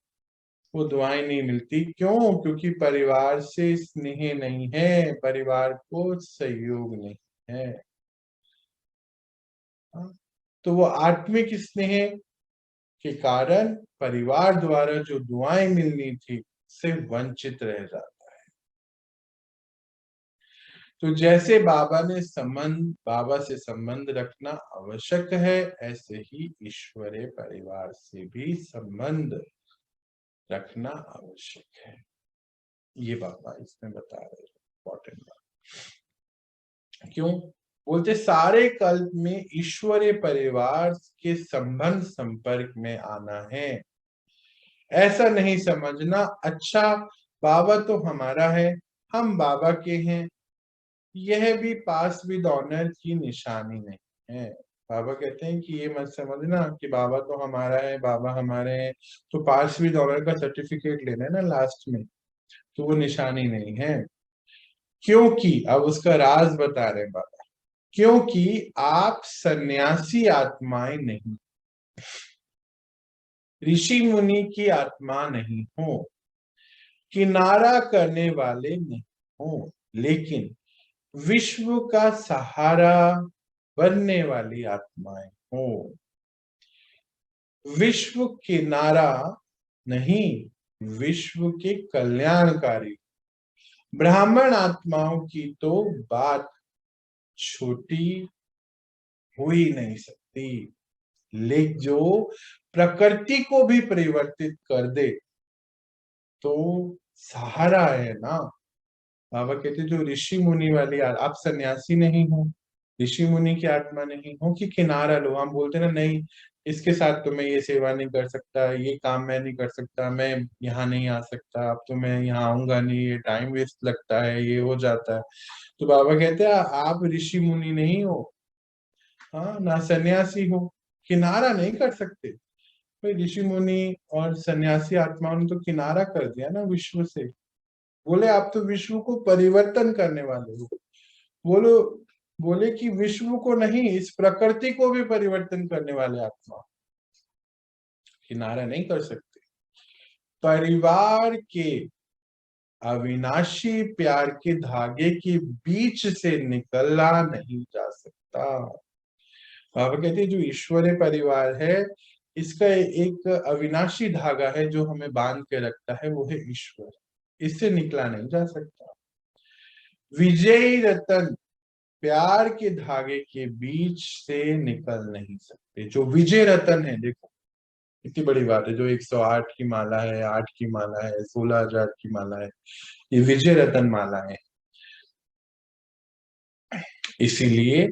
Speaker 1: वो दुआएं नहीं मिलती। क्यों, क्योंकि परिवार से स्नेह नहीं है, परिवार को सहयोग नहीं है। तो वो आत्मिक स्नेह के कारण परिवार द्वारा जो दुआएं मिलनी थी से वंचित रह जाता है। तो जैसे बाबा से संबंध रखना आवश्यक है, ऐसे ही ईश्वरीय परिवार से भी संबंध रखना आवश्यक है। ये बाबा इसमें बता रहे हैं, इंपॉर्टेंट बात। क्यों बोलते, सारे कल्प में ईश्वरीय परिवार के संबंध संपर्क में आना है। ऐसा नहीं समझना अच्छा बाबा तो हमारा है, हम बाबा के हैं, यह भी पास विद ऑनर की निशानी नहीं है। बाबा कहते हैं कि ये मत समझना कि बाबा तो हमारा है, बाबा हमारे हैं, तो पास विद ऑनर का सर्टिफिकेट लेना है ना लास्ट में, तो वो निशानी नहीं है। क्योंकि अब उसका राज बता रहे बाबा, क्योंकि आप सन्यासी आत्माएं नहीं, ऋषि मुनि की आत्मा नहीं हो, किनारा करने वाले नहीं हो, लेकिन विश्व का सहारा बनने वाली आत्माएं हो। विश्व किनारा नहीं, विश्व के कल्याणकारी। ब्राह्मण आत्माओं की तो बात छोटी हो ही नहीं सकती, लेकिन जो प्रकृति को भी परिवर्तित कर दे तो सहारा है ना। बाबा कहते जो ऋषि मुनि वाली आप सन्यासी नहीं हो, ऋषि मुनि की आत्मा नहीं हो कि किनारा लो। हम बोलते ना नहीं, इसके साथ तो मैं ये सेवा नहीं कर सकता, ये काम मैं नहीं कर सकता, मैं यहाँ नहीं आ सकता, अब तो मैं यहाँ आऊंगा नहीं, ये टाइम वेस्ट लगता है, ये हो जाता है। तो बाबा कहते हैं आप ऋषि मुनि नहीं हो, हाँ ना सन्यासी हो, किनारा नहीं कर सकते। भाई ऋषि मुनि और सन्यासी आत्माओं ने तो किनारा कर दिया ना विश्व से। बोले आप तो विश्व को परिवर्तन करने वाले हो। बोलो बोले कि विश्व को नहीं, इस प्रकृति को भी परिवर्तन करने वाले आत्मा किनारा नहीं कर सकते। परिवार के अविनाशी प्यार के धागे के बीच से निकला नहीं जा सकता। बाबा कहते हैं जो ईश्वरीय परिवार है, इसका एक अविनाशी धागा है जो हमें बांध के रखता है, वो है ईश्वर। इससे निकला नहीं जा सकता। विजयी रतन प्यार के धागे के बीच से निकल नहीं सकते। जो विजय रतन है, देखो इतनी बड़ी बात है, जो 108 की माला है, 8 की माला है, 16,000 की माला है, ये विजय रतन माला है। इसीलिए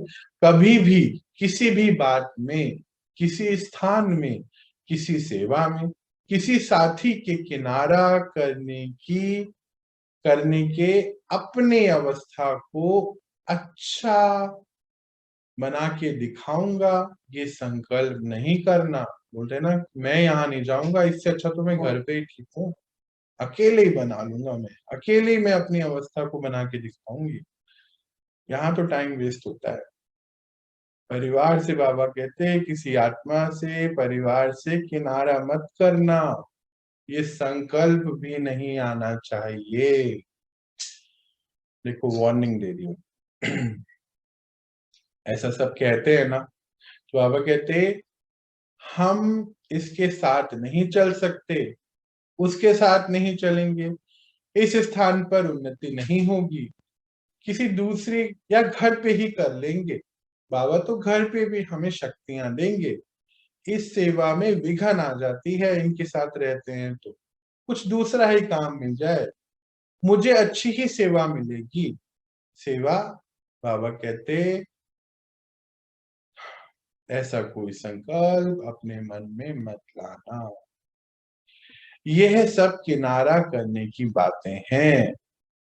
Speaker 1: कभी भी किसी भी बात में, किसी स्थान में, किसी सेवा में, किसी साथी के किनारा करने के अपने अवस्था को अच्छा बना के दिखाऊंगा, ये संकल्प नहीं करना। बोलते ना, मैं यहाँ नहीं जाऊंगा, इससे अच्छा तो मैं घर पे ही ठीक हूँ, अकेले ही बना लूंगा, मैं अकेले ही मैं अपनी अवस्था को बना के दिखाऊंगी। यहाँ तो टाइम वेस्ट होता है। परिवार से, बाबा कहते हैं किसी आत्मा से, परिवार से किनारा मत करना, ये संकल्प भी नहीं आना चाहिए। देखो वार्निंग दे रही हूँ। ऐसा सब कहते हैं ना, तो बाबा कहते हम इसके साथ नहीं चल सकते, उसके साथ नहीं चलेंगे, इस स्थान पर उन्नति नहीं होगी, किसी दूसरी या घर पे ही कर लेंगे। बाबा तो घर पे भी हमें शक्तियां देंगे। इस सेवा में विघन आ जाती है, इनके साथ रहते हैं तो कुछ दूसरा ही काम मिल जाए, मुझे अच्छी ही सेवा मिलेगी। सेवा, बाबा कहते ऐसा कोई संकल्प अपने मन में मत लाना। यह सब किनारा करने की बातें हैं,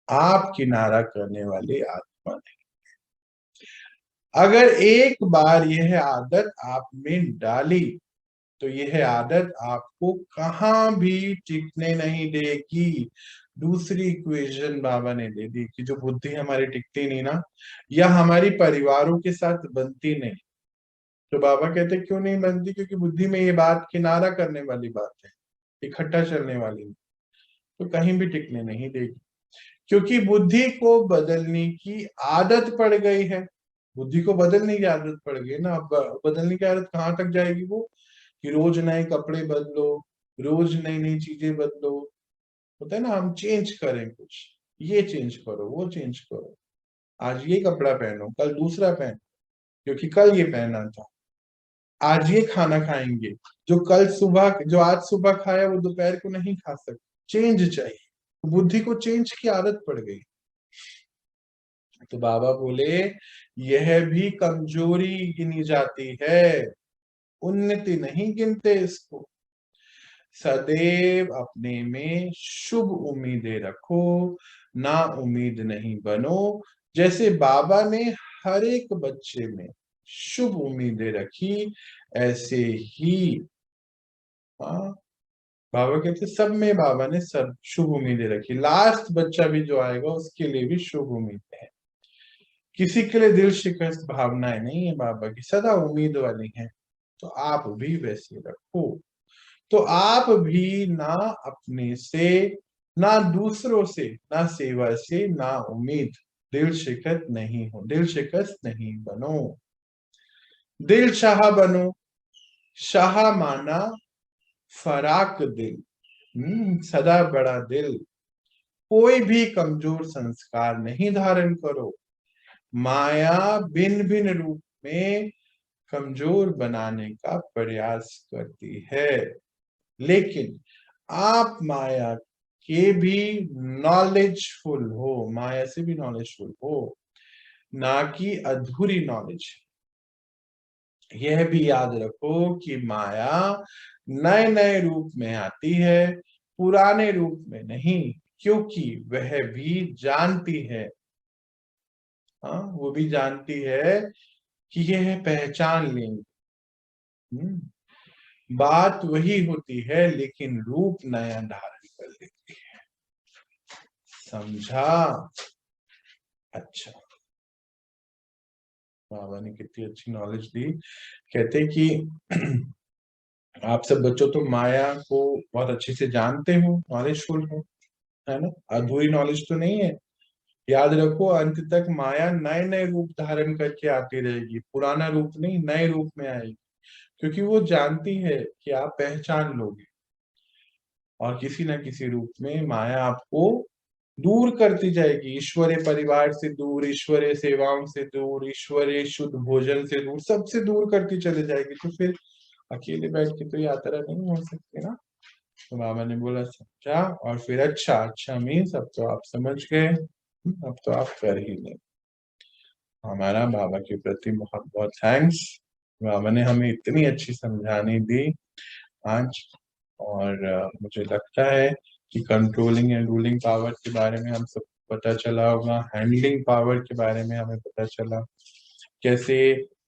Speaker 1: आप किनारा करने वाली आत्मा नहीं। अगर एक बार यह आदत आप में डाली तो यह आदत आपको कहाँ भी टिकने नहीं देगी। दूसरी इक्वेशन बाबा ने दे दी कि जो बुद्धि हमारी टिकती नहीं ना, या हमारी परिवारों के साथ बनती नहीं। तो बाबा कहते क्यों नहीं बनती? क्योंकि बुद्धि में ये बात किनारा करने वाली बात है, इकट्ठा चलने वाली नहीं, तो कहीं भी टिकने नहीं देगी। क्योंकि बुद्धि को बदलने की आदत पड़ गई है। बुद्धि को बदलने की आदत पड़ गई ना, अब बदलने की आदत कहाँ तक जाएगी वो, कि रोज नए कपड़े बदलो, रोज नई नई चीजें बदलो। होता है ना, हम चेंज करें कुछ, ये चेंज करो, वो चेंज करो, आज ये कपड़ा पहनो, कल दूसरा पहनो, क्योंकि कल ये पहना था। आज ये खाना खाएंगे, जो आज सुबह खाया वो दोपहर को नहीं खा सकते, चेंज चाहिए। बुद्धि को चेंज की आदत पड़ गई। तो बाबा बोले यह भी कमजोरी गिनी जाती है, उन्नति नहीं गिनते इसको। सदैव अपने में शुभ उम्मीदें रखो, ना उम्मीद नहीं बनो। जैसे बाबा ने हर एक बच्चे में शुभ उम्मीदें रखी, ऐसे ही हाँ, बाबा कहते सब में बाबा ने सब शुभ उम्मीदें रखी। लास्ट बच्चा भी जो आएगा उसके लिए भी शुभ उम्मीदें हैं। किसी के लिए दिल शिकस्त भावनाएं नहीं है, बाबा की सदा उम्मीद वाली हैं। तो आप भी वैसे रखो। तो आप भी ना अपने से, ना दूसरों से, ना सेवा से, ना उम्मीद, दिल शिकस्त नहीं बनो। दिल शाह बनो। शाह माना फराक दिल, सदा बड़ा दिल। कोई भी कमजोर संस्कार नहीं धारण करो। माया भिन्न भिन्न रूप में कमजोर बनाने का प्रयास करती है, लेकिन आप माया के भी नॉलेजफुल हो, माया से भी नॉलेजफुल हो, ना कि अधूरी नॉलेज। यह भी याद रखो कि माया नए नए रूप में आती है, पुराने रूप में नहीं, क्योंकि वह भी जानती है, हाँ वो भी जानती है कि यह पहचान लेंगे। बात वही होती है, लेकिन रूप नया धारण कर लेती है। समझा? अच्छा। बाबा ने कितनी अच्छी नॉलेज दी। कहते कि आप सब बच्चों तो माया को बहुत अच्छे से जानते हो, नॉलेजफुल हो, है ना, अधूरी नॉलेज तो नहीं है। याद रखो अंत तक माया नए नए रूप धारण करके आती रहेगी, पुराना रूप नहीं, नए रूप में आएगी, क्योंकि वो जानती है कि आप पहचान लोगे, और किसी न किसी रूप में माया आपको दूर करती जाएगी, ईश्वरीय परिवार से दूर, ईश्वरीय सेवाओं से दूर, ईश्वरीय शुद्ध भोजन से दूर, सबसे दूर करती चले जाएगी। तो फिर अकेले बैठ के तो यात्रा नहीं हो सकती ना। तो बाबा ने बोला समझा, और फिर अच्छा, अच्छा मीन्स अब तो आप समझ गए, अब तो आप कर ही ले। हमारा बाबा के प्रति बहुत बहुत थैंक्स। बाबा ने हमें इतनी अच्छी समझानी दी आज, और मुझे लगता है कि कंट्रोलिंग एंड रूलिंग पावर के बारे में हम सब पता चला होगा, हैंडलिंग पावर के बारे में हमें पता चला, कैसे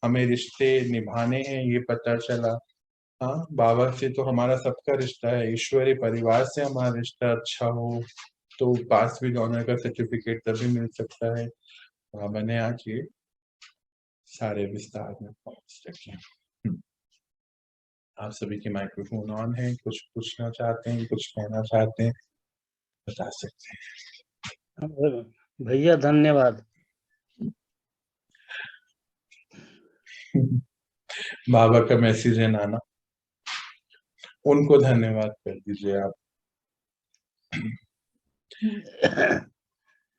Speaker 1: हमें रिश्ते निभाने हैं ये पता चला। हाँ, बाबा से तो हमारा सबका रिश्ता है, ईश्वरीय परिवार से हमारा रिश्ता अच्छा हो तो पास विद ऑनर का सर्टिफिकेट तभी मिल सकता है। बाबा ने आज ये सारे विस्तार में पहुंच रखे। आप सभी के माइक्रोफोन ऑन है, कुछ पूछना चाहते हैं, कुछ कहना चाहते हैं, बता सकते हैं।
Speaker 2: भैया धन्यवाद।
Speaker 1: बाबा का मैसेज है नाना, उनको धन्यवाद कर दीजिए आप।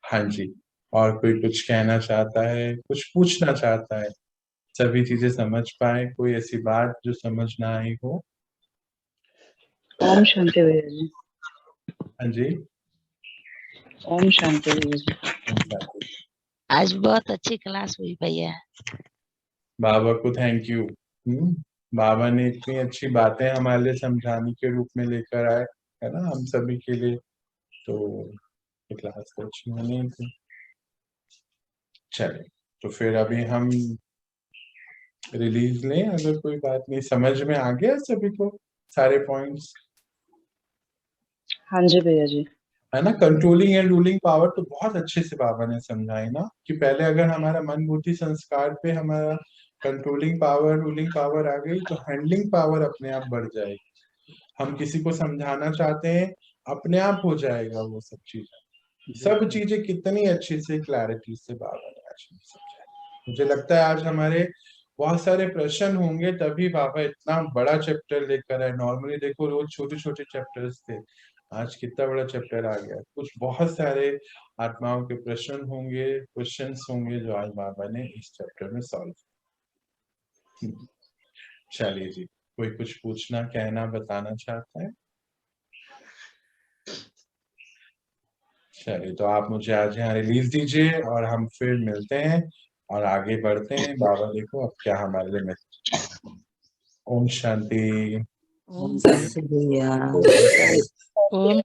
Speaker 1: हाँ जी, और कोई कुछ कहना चाहता है, कुछ पूछना चाहता है, सभी चीजें समझ पाए, कोई ऐसी बात जो समझ ना आई हो।
Speaker 3: ओम शांति भैया जी।
Speaker 1: हाँ जी,
Speaker 3: ओम शांति भैया जी।
Speaker 4: आज बहुत अच्छी क्लास हुई भैया।
Speaker 1: बाबा को थैंक यू। बाबा ने इतनी अच्छी बातें हमारे लिए समझाने के रूप में लेकर आए, है ना, हम सभी के लिए, तो क्लास तो अच्छी होनी थी। चलिए, तो फिर अभी हम रिलीज लें, अगर कोई बात नहीं, समझ में आ गया सभी को सारे पॉइंट्स?
Speaker 3: हाँ जी भैया जी।
Speaker 1: है ना, कंट्रोलिंग एंड रूलिंग पावर तो बहुत अच्छे से बाबा ने समझाई ना, कि पहले अगर हमारा मन बुद्धि संस्कार पे हमारा कंट्रोलिंग पावर रूलिंग पावर आ गई तो हैंडलिंग पावर अपने आप बढ़ जाएगी। हम किसी को समझाना चाहते हैं, अपने आप हो जाएगा वो सब चीजें कितनी अच्छी से क्लैरिटी से बाबा ने आज समझाया। मुझे लगता है आज हमारे बहुत सारे प्रश्न होंगे, तभी बाबा इतना बड़ा चैप्टर लेकर आए। नॉर्मली देखो रोज छोटे छोटे चैप्टर्स थे, आज कितना बड़ा चैप्टर आ गया। कुछ बहुत सारे आत्माओं के प्रश्न होंगे, क्वेश्चंस होंगे जो आज बाबा ने इस चैप्टर में सॉल्व। चलिए जी, कोई कुछ पूछना, कहना, बताना चाहता है? चलिए, तो आप मुझे आज यहाँ रिलीज दीजिए और हम फिर मिलते हैं और आगे बढ़ते हैं। बाबा देखो अब क्या हमारे लिए मैसेज। ओम शांति।
Speaker 4: ओम शांति भैया। ओम